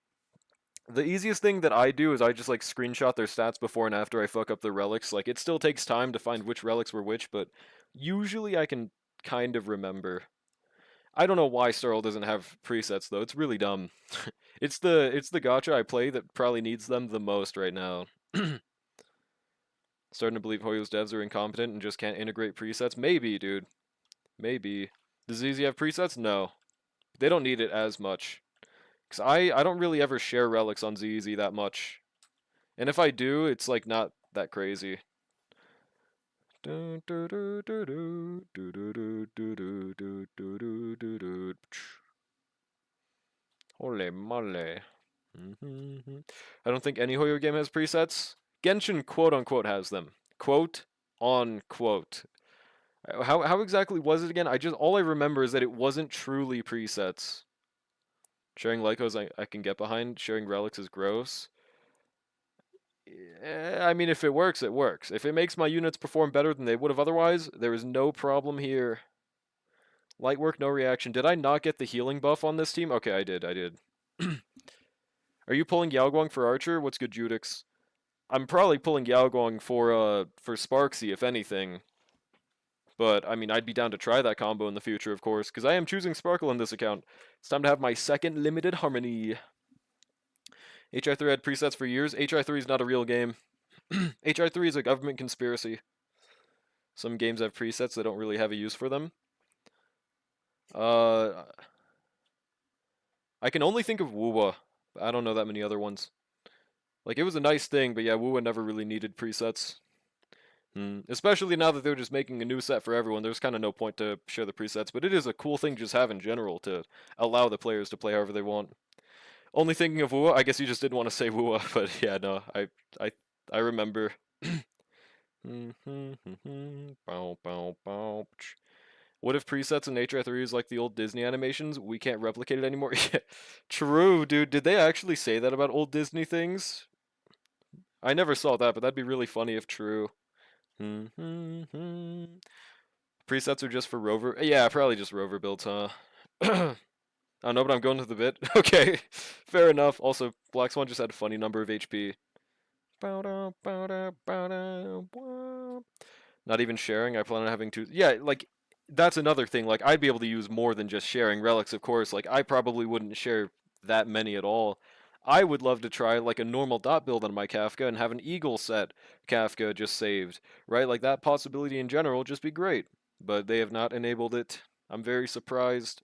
The easiest thing that I do is I just like screenshot their stats before and after I fuck up the relics. Like it still takes time to find which relics were which, but usually I can kind of remember. I don't know why Starl doesn't have presets though. It's really dumb. It's the gacha I play that probably needs them the most right now. Starting to believe Hoyo's devs are incompetent and just can't integrate presets. Maybe, dude. Maybe. Does ZZ have presets? No. They don't need it as much. Because I don't really ever share relics on ZZ that much. And if I do, it's like not that crazy. Holy moly. I don't think any Hoyo game has presets. Genshin quote unquote has them. Quote on quote. How exactly was it again? All I remember is that it wasn't truly presets. Sharing Lycos I can get behind. Sharing relics is gross. I mean, if it works, it works. If it makes my units perform better than they would have otherwise, there is no problem here. Light work, no reaction. Did I not get the healing buff on this team? Okay, I did. Are you pulling Yao Guang for Archer? What's good, Judix? I'm probably pulling Yao Guang for Sparksy, if anything. But, I mean, I'd be down to try that combo in the future, of course, because I am choosing Sparkle in this account. It's time to have my second limited harmony. HI3 had presets for years. HI3 is not a real game. HI3 is a government conspiracy. Some games have presets that don't really have a use for them. I can only think of Wuwa. I don't know that many other ones. Like, it was a nice thing, but yeah, Wuwa never really needed presets. Especially now that they're just making a new set for everyone, there's kind of no point to share the presets, but it is a cool thing to just have in general to allow the players to play however they want. Only thinking of Wuwa, I guess you just didn't want to say Wuwa, but yeah, no, I remember. What if presets in HI3 is like the old Disney animations? We can't replicate it anymore? Yeah, true, dude. Did they actually say that about old Disney things? I never saw that, but that'd be really funny if true. Presets are just for rover. Yeah, probably just rover builds, huh? I don't know, but I'm going to the bit. Okay, fair enough. Also, Black Swan just had a funny number of HP. Not even sharing. I plan on having two. Yeah, like that's another thing. Like I'd be able to use more than just sharing relics, of course. Like I probably wouldn't share that many at all. I would love to try like a normal dot build on my Kafka and have an eagle set Kafka just saved, right? Like that possibility in general would just be great, but they have not enabled it. I'm very surprised.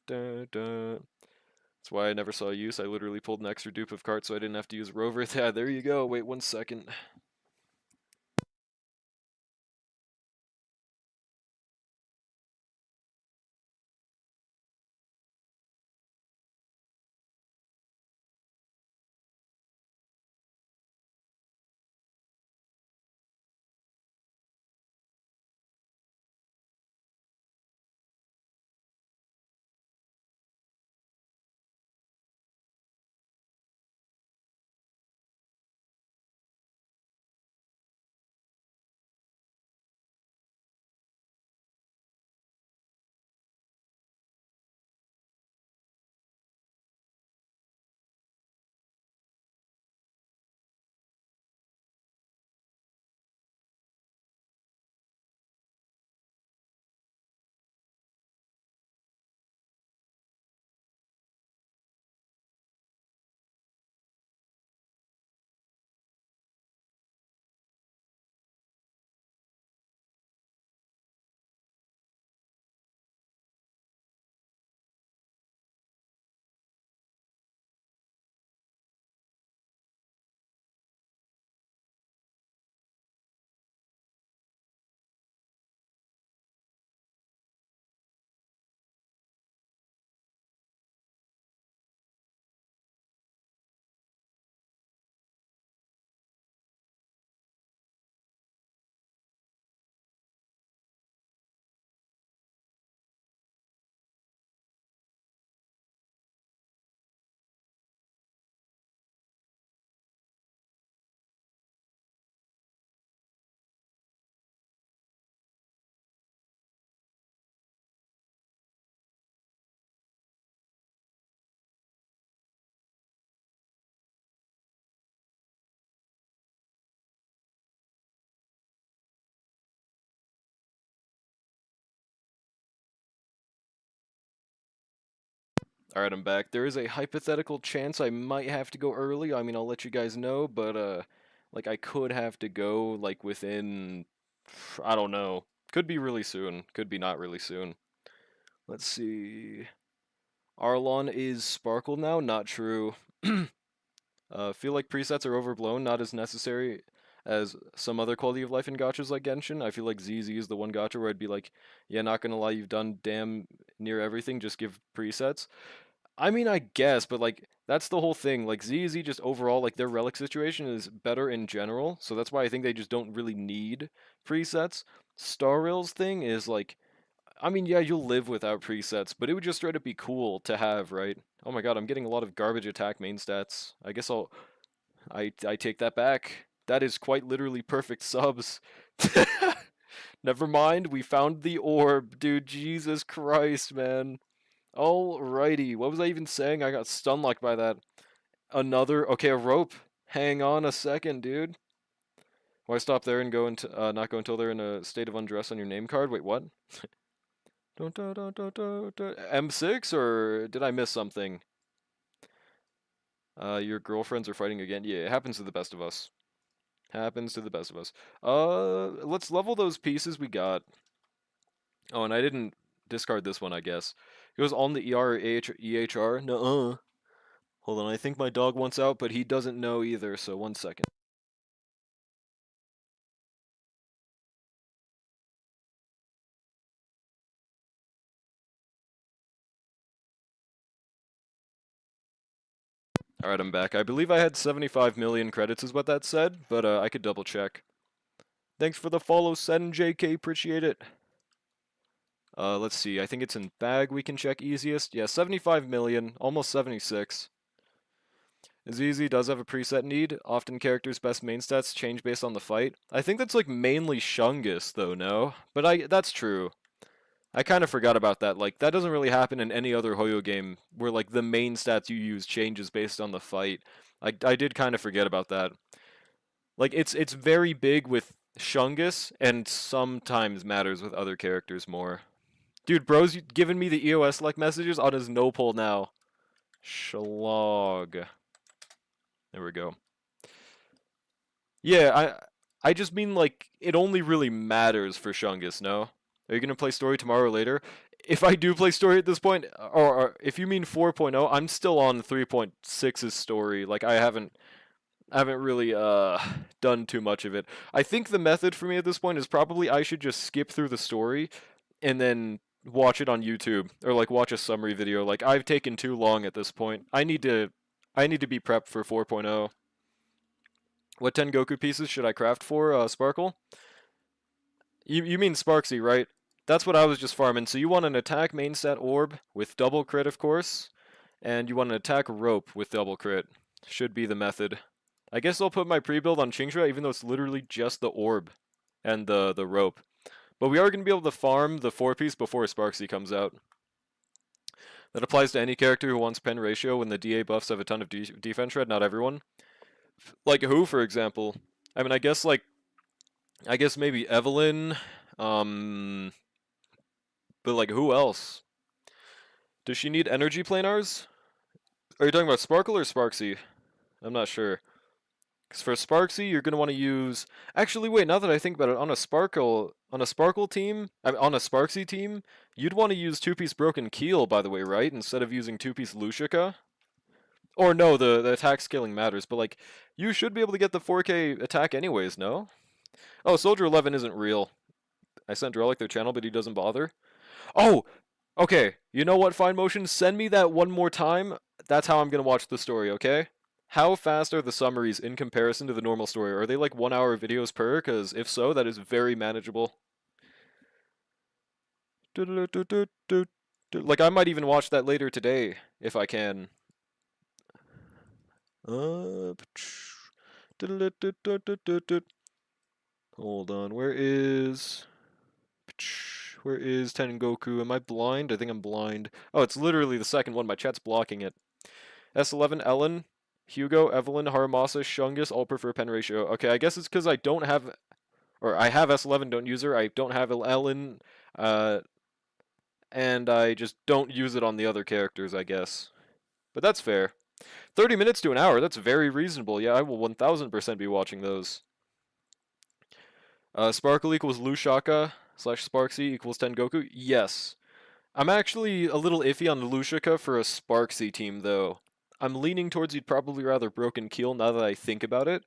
Dun, dun. That's why I never saw use. I literally pulled an extra dupe of cart so I didn't have to use Rover. Yeah, there you go. Wait 1 second. Alright, I'm back. There is a hypothetical chance I might have to go early. I mean, I'll let you guys know, but, like, I could have to go, like, within, I don't know. Could be really soon. Could be not really soon. Let's see. Arlon is Sparkle now? Not true. Feel like presets are overblown, not as necessary as some other quality of life in gachas like Genshin. I feel like ZZ is the one gacha where I'd be like, yeah, not gonna lie, you've done damn near everything, just give presets. I mean, I guess, but like that's the whole thing. Like ZZ just overall, like their relic situation is better in general, so that's why I think they just don't really need presets. Star Rail's thing is like, I mean, yeah, you'll live without presets, but it would just straight up be cool to have, right? Oh my god, I'm getting a lot of garbage attack main stats. I guess I take that back. That is quite literally perfect subs. Never mind, we found the orb, dude. Jesus Christ, man. Alrighty, what was I even saying? I got stun locked by that. Another, okay, a rope. Hang on a second, dude. Why stop there and go into, not go until they're in a state of undress on your name card? Wait, what? M6, or did I miss something? Your girlfriends are fighting again. Yeah, it happens to the best of us. Happens to the best of us. Let's level those pieces we got. Oh, and I didn't discard this one, I guess. It goes on the ER or EHR? Nuh-uh. Hold on, I think my dog wants out, but he doesn't know either, so 1 second. Alright, I'm back. I believe I had 75 million credits is what that said, but I could double check. Thanks for the follow, send JK, appreciate it. Let's see, I think it's in bag we can check easiest. Yeah, 75 million, almost 76. ZZ does have a preset need. Often characters' best main stats change based on the fight. I think that's like mainly Shungus though, no? But that's true. I kind of forgot about that. Like that doesn't really happen in any other Hoyo game where like the main stats you use changes based on the fight. I did kind of forget about that. Like it's very big with Shungus and sometimes matters with other characters more. Dude, bro's giving me the EOS-like messages on his no-pull now. Schlog. There we go. Yeah, I just mean, like, it only really matters for Shungus, no? Are you gonna play story tomorrow or later? If I do play story at this point, or if you mean 4.0, I'm still on 3.6's story. Like, I haven't really done too much of it. I think the method for me at this point is probably I should just skip through the story and then watch it on YouTube or like watch a summary video. Like I've taken too long at this point. I need to be prepped for 4.0. What 10 Goku pieces should I craft for Sparkle? You mean Sparksy, right? That's what I was just farming. So you want an attack main stat orb with double crit, of course, and you want an attack rope with double crit. Should be the method. I guess I'll put my pre-build on Qingxue, even though it's literally just the orb and the rope. But we are going to be able to farm the 4-piece before Sparksy comes out. That applies to any character who wants pen ratio when the DA buffs have a ton of defense shred, not everyone. Like who, for example? I mean, I guess maybe Evelyn, but like who else? Does she need energy planars? Are you talking about Sparkle or Sparksy? I'm not sure. Because for Sparksy, you're going to want to use... Actually, wait, now that I think about it, on a Sparkle team, on a Sparksy team, you'd want to use 2-piece Broken Keel, by the way, right? Instead of using 2-piece Lucica. Or no, the attack scaling matters, but like, you should be able to get the 4K attack anyways, no? Oh, Soldier 11 isn't real. I sent Relic their channel, but he doesn't bother. Oh! Okay, you know what, Fine Motion? Send me that one more time. That's how I'm going to watch the story, okay? How fast are the summaries in comparison to the normal story? Are they like 1-hour videos per? Because if so, that is very manageable. Like, I might even watch that later today, if I can. Hold on, where is Tengoku? Am I blind? I think I'm blind. Oh, it's literally the second one. My chat's blocking it. S11, Ellen, Hugo, Evelyn, Haramasa, Shungus, all prefer pen ratio. Okay, I guess it's because I don't have, or I have S11, don't use her. I don't have Ellen, and I just don't use it on the other characters, I guess. But that's fair. 30 minutes to an hour, that's very reasonable. Yeah, I will 1000% be watching those. Sparkle equals Lushaka / Sparksy equals Tengoku? Yes. I'm actually a little iffy on Lushaka for a Sparksy team, though. I'm leaning towards you'd probably rather Broken Keel now that I think about it.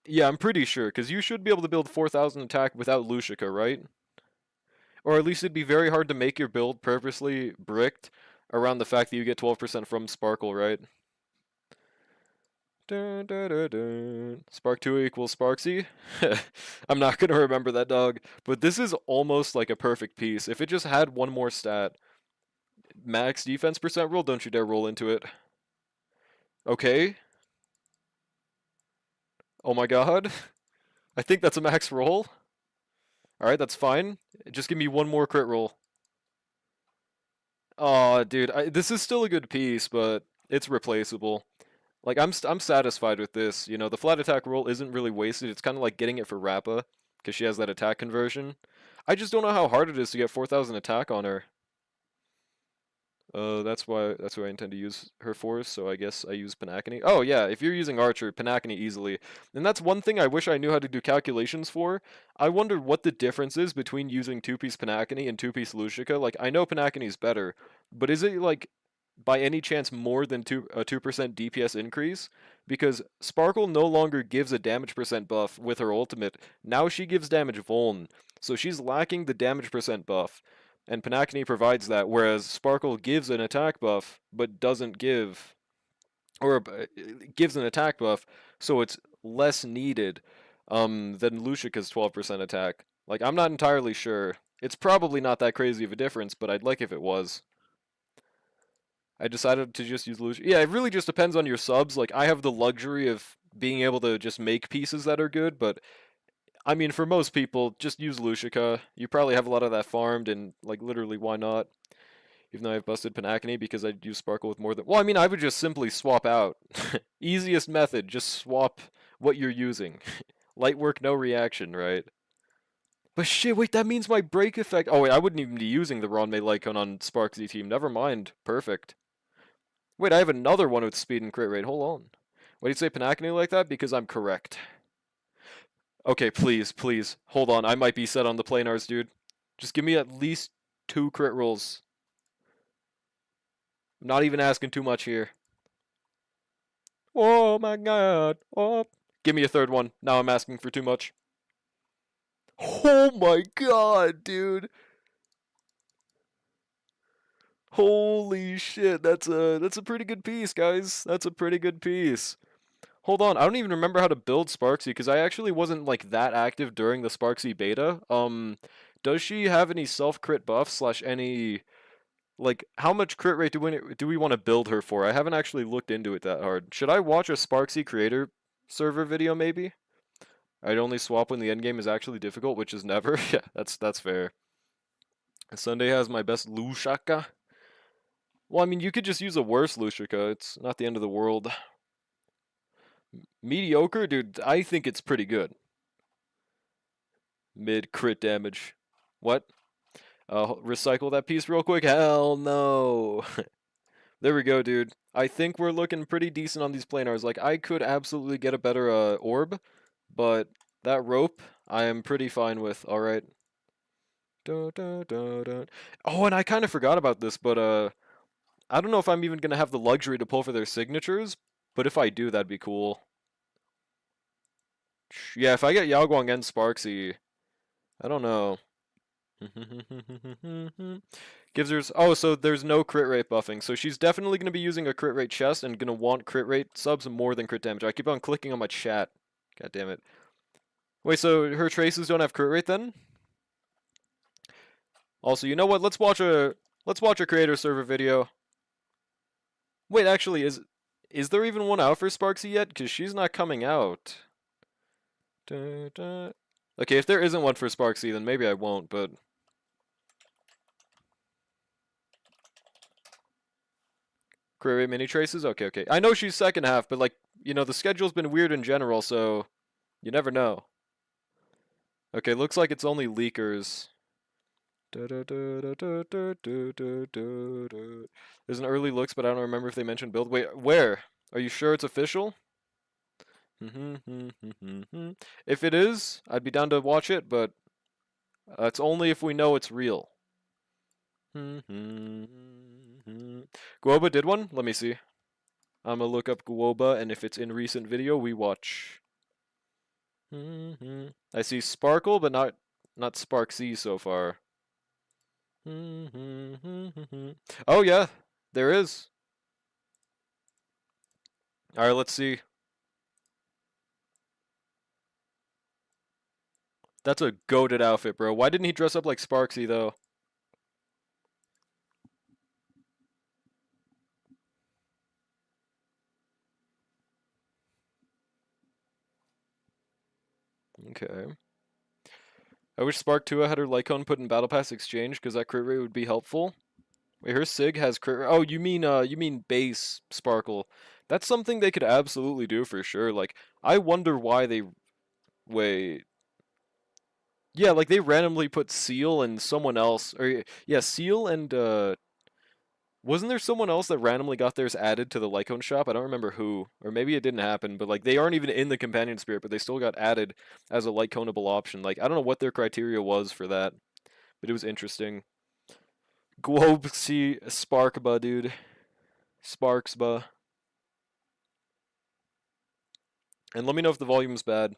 Yeah, I'm pretty sure, because you should be able to build 4000 attack without Lushaka, right? Or at least it'd be very hard to make your build purposely bricked around the fact that you get 12% from Sparkle, right? Dun, dun, dun, dun. Spark 2 equals Sparksy. I'm not going to remember that, dog. But this is almost like a perfect piece. If it just had one more stat. Max defense percent roll, don't you dare roll into it. Okay. Oh my god. I think that's a max roll. Alright, that's fine. Just give me one more crit roll. Aw, dude, this is still a good piece, but it's replaceable. Like, I'm satisfied with this. You know, the flat attack roll isn't really wasted. It's kind of like getting it for Rappa, because she has that attack conversion. I just don't know how hard it is to get 4000 attack on her. That's what I intend to use her for, so I guess I use Penacony. Oh yeah, if you're using Archer, Penacony easily. And that's one thing I wish I knew how to do calculations for. I wonder what the difference is between using 2-piece Penacony and 2-piece Lucica. Like, I know Penacony's better, but is it, like, by any chance more than a 2% DPS increase? Because Sparkle no longer gives a damage percent buff with her ultimate. Now she gives damage vuln, so she's lacking the damage percent buff. And Penacony provides that, whereas Sparkle gives an attack buff, but doesn't give, or gives an attack buff, so it's less needed than Lucica's 12% attack. Like, I'm not entirely sure. It's probably not that crazy of a difference, but I'd like if it was. I decided to just use Lucica. Yeah, it really just depends on your subs. Like, I have the luxury of being able to just make pieces that are good, but I mean, for most people, just use Lucica. You probably have a lot of that farmed, and, like, literally, why not? Even though I've busted Penacony because I'd use Sparkle with more than... Well, I mean, I would just simply swap out. Easiest method, just swap what you're using. Light work, no reaction, right? But shit, wait, that means my break effect. Oh, wait, I wouldn't even be using the Ronmei Lycon on Sparksy team. Never mind. Perfect. Wait, I have another one with speed and crit rate. Hold on. Why do you say Panacony like that? Because I'm correct. Okay, please, please. Hold on. I might be set on the planars, dude. Just give me at least 2 crit rolls. I'm not even asking too much here. Oh my god. Oh. Give me a third one. Now I'm asking for too much. Oh my god, dude. Holy shit. That's a pretty good piece, guys. That's a pretty good piece. Hold on, I don't even remember how to build Sparksy because I actually wasn't like that active during the Sparksy beta. Does she have any self crit buffs slash any like how much crit rate do we want to build her for? I haven't actually looked into it that hard. Should I watch a Sparksy creator server video maybe? I'd only swap when the end game is actually difficult, which is never. Yeah, that's fair. Sunday has my best Lushaka. Well, I mean, you could just use a worse Lushaka. It's not the end of the world. Mediocre, dude. I think it's pretty good. Mid crit damage. What? Recycle that piece real quick? Hell no. There we go, dude. I think we're looking pretty decent on these planars. Like, I could absolutely get a better orb, but that rope, I am pretty fine with. Alright. Oh, and I kind of forgot about this, but I don't know if I'm even going to have the luxury to pull for their signatures, but if I do, that'd be cool. Yeah, if I get Yao Guang and Sparksy, I don't know. Gives her. Oh, so there's no crit rate buffing. So she's definitely going to be using a crit rate chest and going to want crit rate subs more than crit damage. I keep on clicking on my chat. God damn it. Wait, so her traces don't have crit rate then? Also, you know what? Let's watch a creator server video. Wait, actually, is there even one out for Sparksy yet? Because she's not coming out. Okay, if there isn't one for Sparksy, then maybe I won't, but... Crit rate mini traces? Okay, okay. I know she's second half, but like, you know, the schedule's been weird in general, so you never know. Okay, looks like it's only leakers. There's an early looks, but I don't remember if they mentioned build. Wait, where? Are you sure it's official? If it is, I'd be down to watch it, but it's only if we know it's real. Guoba did one? Let me see. I'm gonna look up Guoba, and if it's in recent video, we watch. I see Sparkle, but not Sparksy so far. Oh yeah, there is. Alright, let's see. That's a goated outfit, bro. Why didn't he dress up like Sparksy, though? Okay. I wish Spark 2 had her Lycone put in Battle Pass Exchange, because that crit rate would be helpful. Wait, her Sig has crit rate. Oh, you mean base Sparkle. That's something they could absolutely do for sure. Like, I wonder why they... Wait... Yeah, like they randomly put Seal and someone else, or yeah, Seal and wasn't there someone else that randomly got theirs added to the Lycone shop? I don't remember who, or maybe it didn't happen, but like they aren't even in the companion spirit, but they still got added as a Lyconeable option. Like I don't know what their criteria was for that, but it was interesting. Globesy Sparkba, dude, Sparksba, and let me know if the volume's bad.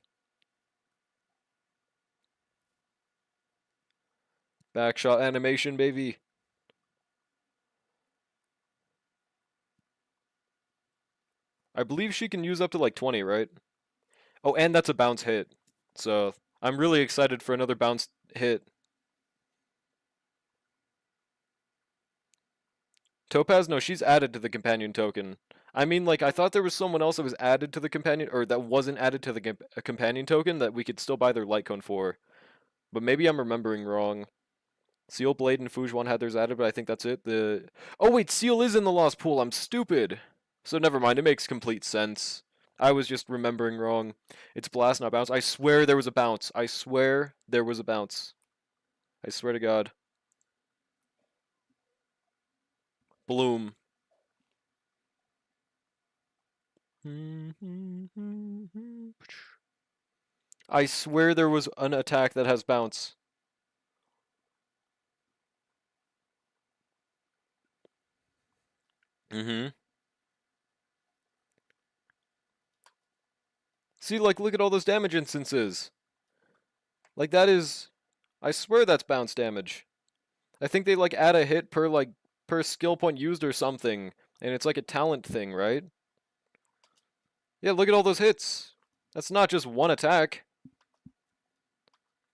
Backshot animation, baby. I believe she can use up to like 20, right? Oh, and that's a bounce hit. So I'm really excited for another bounce hit. Topaz? No, she's added to the companion token. I mean, like, I thought there was someone else that was added to the companion, or that wasn't added to the companion token that we could still buy their light cone for. But maybe I'm remembering wrong. Seal, Blade, and Fujuan had theirs added, but I think that's it. Oh wait, Seal is in the lost pool. I'm stupid. So never mind. It makes complete sense. I was just remembering wrong. It's blast, not bounce. I swear there was a bounce. I swear there was a bounce. I swear to God. Bloom. I swear there was an attack that has bounce. Mm-hmm. See, like, look at all those damage instances. Like, that is... I swear that's bounce damage. I think they, like, add a hit per, like, per skill point used or something. And it's like a talent thing, right? Yeah, look at all those hits. That's not just one attack.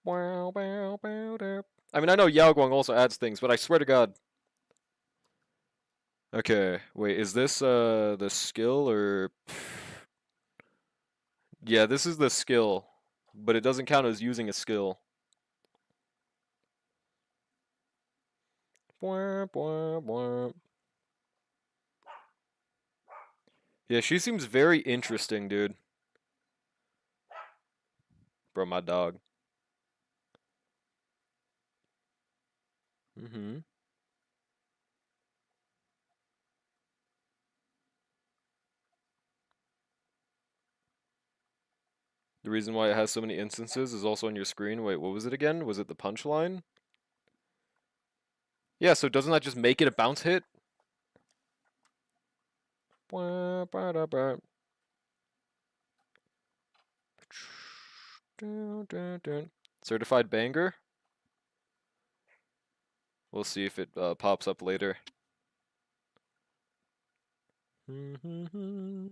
I mean, I know Yao Guang also adds things, but I swear to God. Okay, wait, is this, the skill, or... Yeah, this is the skill, but it doesn't count as using a skill. Yeah, she seems very interesting, dude. Bro, my dog. Mm-hmm. The reason why it has so many instances is also on your screen. Wait, what was it again? Was it the punchline? Yeah, so doesn't that just make it a bounce hit? Certified banger? We'll see if it pops up later. Mm-hmm.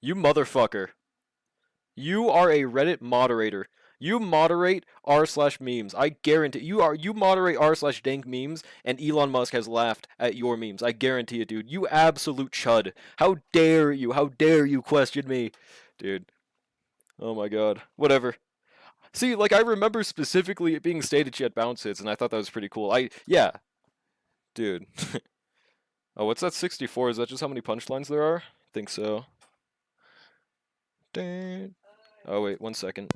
You motherfucker. You are a Reddit moderator. You moderate r/memes. I guarantee you moderate r/dank memes, and Elon Musk has laughed at your memes. I guarantee it, dude. You absolute chud. How dare you? How dare you question me? Dude. Oh my god. Whatever. See, like I remember specifically it being stated she had bounce hits, and I thought that was pretty cool. Yeah, dude. Oh, what's that 64? Is that just how many punchlines there are? I think so. Dang. Oh wait, 1 second.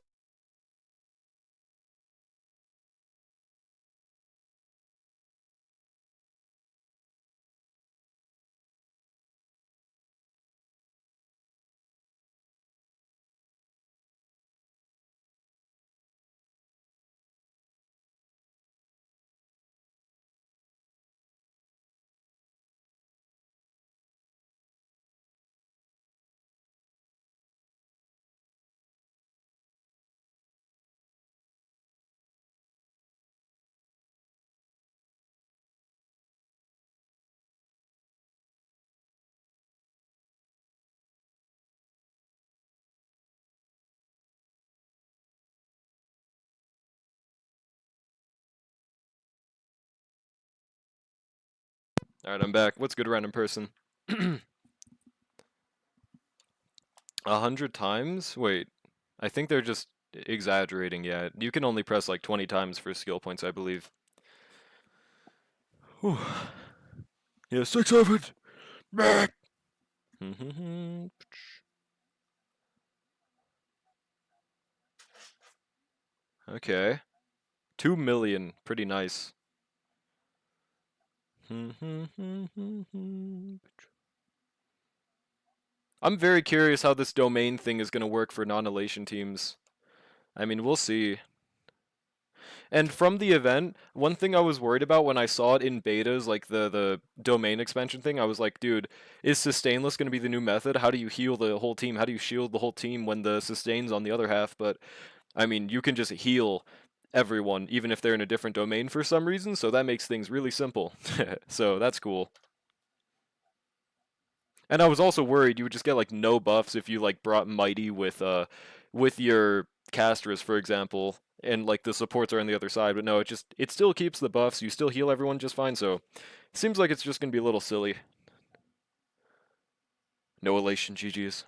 All right, I'm back. What's good random person? 100 times? Wait, I think they're just exaggerating. Yeah, you can only press like 20 times for skill points, I believe. Whew. Yeah, 6 of it. Okay, 2 million. Pretty nice. I'm very curious how this domain thing is going to work for non-elation teams. I mean, we'll see. And from the event, one thing I was worried about when I saw it in betas, like the domain expansion thing, I was like, dude, is sustainless going to be the new method? How do you heal the whole team? How do you shield the whole team when the sustain's on the other half? But I mean, you can just heal everyone, even if they're in a different domain for some reason, so that makes things really simple. So that's cool. And I was also worried you would just get like no buffs if you like brought Mighty with your Castras, for example, and like the supports are on the other side, but no, it still keeps the buffs, you still heal everyone just fine, so it seems like it's just gonna be a little silly. No elation, GG's.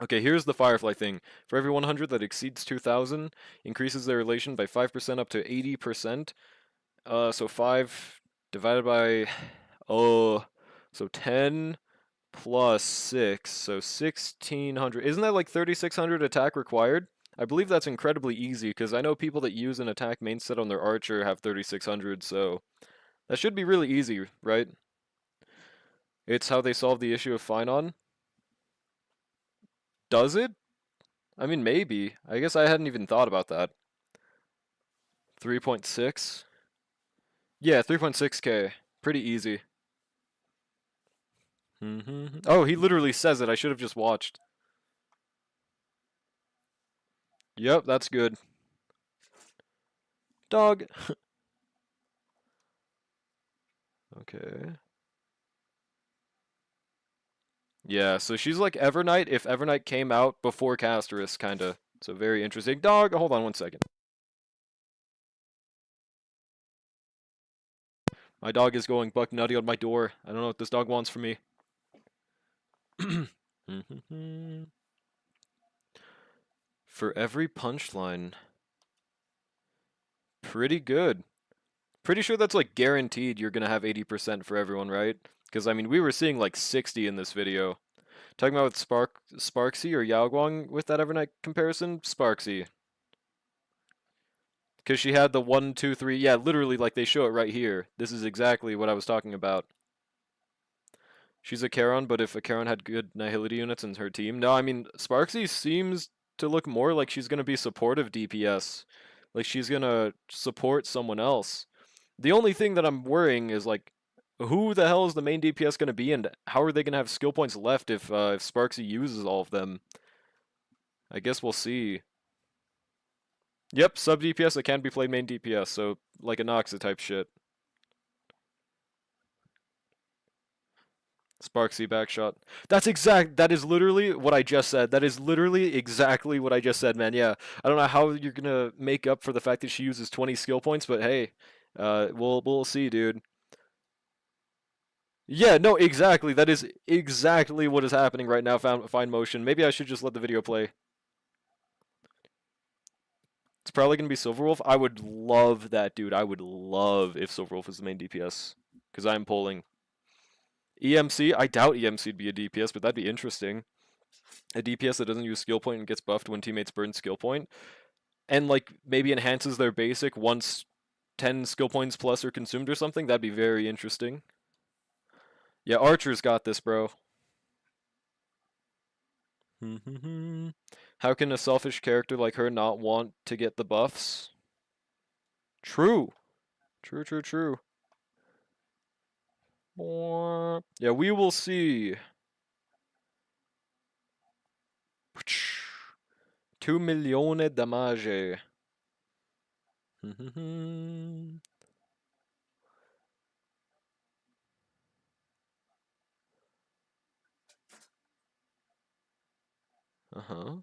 Okay, here's the Firefly thing. For every 100 that exceeds 2,000, increases their elation by 5% up to 80%. So 5 divided by, oh, so 10 plus 6, so 1600. Isn't that like 3600 attack required? I believe that's incredibly easy because I know people that use an attack main set on their archer have 3600, so that should be really easy, right? It's how they solve the issue of Finon. Does it? I mean, maybe. I guess I hadn't even thought about that. 3.6? Yeah, 3.6k. Pretty easy. Oh, he literally says it. I should have just watched. Yep, that's good. Dog. Okay. Yeah, so she's like Evernight if Evernight came out before Casterus, kinda. So very interesting. Dog, hold on 1 second. My dog is going buck nutty on my door. I don't know what this dog wants from me. For every punchline. Pretty good. Pretty sure that's like guaranteed you're gonna have 80% for everyone, right? Because I mean, we were seeing like 60 in this video. Talking about with Sparksy or Yao Guang with that Evernight comparison? Sparksy. Because she had the 1, 2, 3. Yeah, literally, like they show it right here. This is exactly what I was talking about. She's a Charon, but if a Charon had good Nihility units in her team. No, I mean, Sparksy seems to look more like she's going to be supportive DPS. Like she's going to support someone else. The only thing that I'm worrying is, like, who the hell is the main DPS going to be, and how are they going to have skill points left if Sparksy uses all of them? I guess we'll see. Yep, sub DPS that can be played main DPS, so like a Noxa type shit. Sparksy backshot. That is literally what I just said. That is literally exactly what I just said, man. Yeah. I don't know how you're gonna make up for the fact that she uses 20 skill points, but hey, we'll see, dude. Yeah, no, exactly. That is exactly what is happening right now, Fine Motion. Maybe I should just let the video play. It's probably gonna be Silverwolf. I would love that, dude. I would love if Silverwolf is the main DPS. Because I'm polling. EMC, I doubt EMC'd be a DPS, but that'd be interesting. A DPS that doesn't use skill point and gets buffed when teammates burn skill point, and like maybe enhances their basic once 10 skill points plus are consumed or something. That'd be very interesting. Yeah, Archer's got this, bro. How can a selfish character like her not want to get the buffs? True. True, true, true. Yeah, we will see. 2 milione damage. Uh-huh.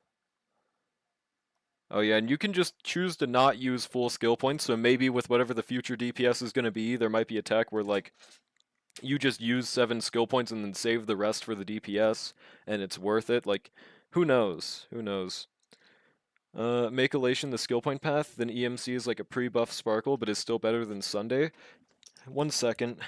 Oh yeah, and you can just choose to not use full skill points, so maybe with whatever the future DPS is going to be, there might be a tech where, like, you just use 7 skill points and then save the rest for the DPS, and it's worth it. Like, who knows? Who knows? Make Elation the skill point path, then EMC is like a pre-buff Sparkle, but is still better than Sunday. 1 second.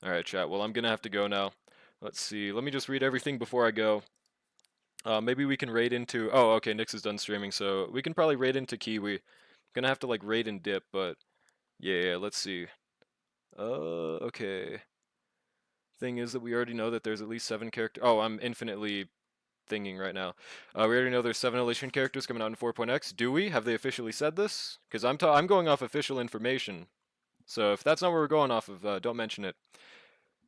Alright, chat. Well, I'm gonna have to go now. Let's see. Let me just read everything before I go. Maybe we can raid into... Oh, okay, Nyx is done streaming, so we can probably raid into Kiwi. Gonna have to like raid and dip, but yeah, let's see. Okay. Thing is that we already know that there's at least 7 characters. Oh, I'm infinitely thinking right now. We already know there's 7 Elation characters coming out in 4.x. Do we? Have they officially said this? Because I'm going off official information. So if that's not what we're going off of, don't mention it.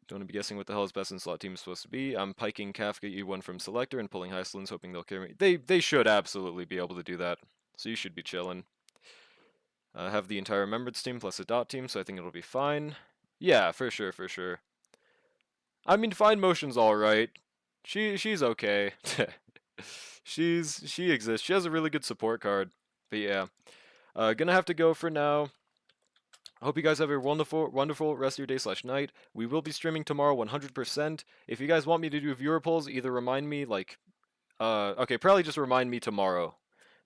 Don't want to be guessing what the hell his best in slot team is supposed to be. I'm piking Kafka E1 from Selector and pulling Heistlins, hoping they'll carry me. They should absolutely be able to do that. So you should be chilling. Have the entire remembrance team plus a dot team, so I think it'll be fine. Yeah, for sure, for sure. I mean, Fine Motion's all right. She's okay. She exists. She has a really good support card. But yeah, gonna have to go for now. I hope you guys have a wonderful rest of your day slash night. We will be streaming tomorrow 100%. If you guys want me to do viewer polls, either remind me like, okay, probably just remind me tomorrow.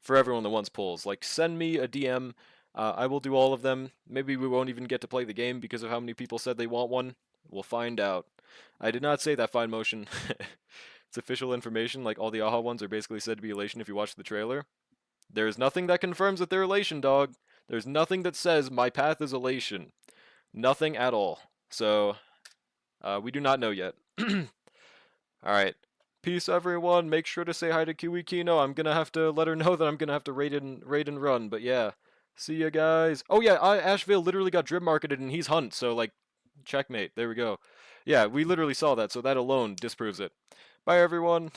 For everyone that wants polls, like send me a DM. I will do all of them. Maybe we won't even get to play the game because of how many people said they want one. We'll find out. I did not say that Fine Motion. It's official information. Like all the AHA ones are basically said to be Elation if you watch the trailer. There is nothing that confirms that they're Elation, dog. There's nothing that says my path is Elation. Nothing at all. So, we do not know yet. Alright. Peace, everyone. Make sure to say hi to Kiwi Kino. I'm gonna have to let her know that I'm gonna have to raid and run. But yeah. See ya, guys. Oh yeah, Asheville literally got drip marketed and he's Hunt. So, like, checkmate. There we go. Yeah, we literally saw that. So that alone disproves it. Bye, everyone.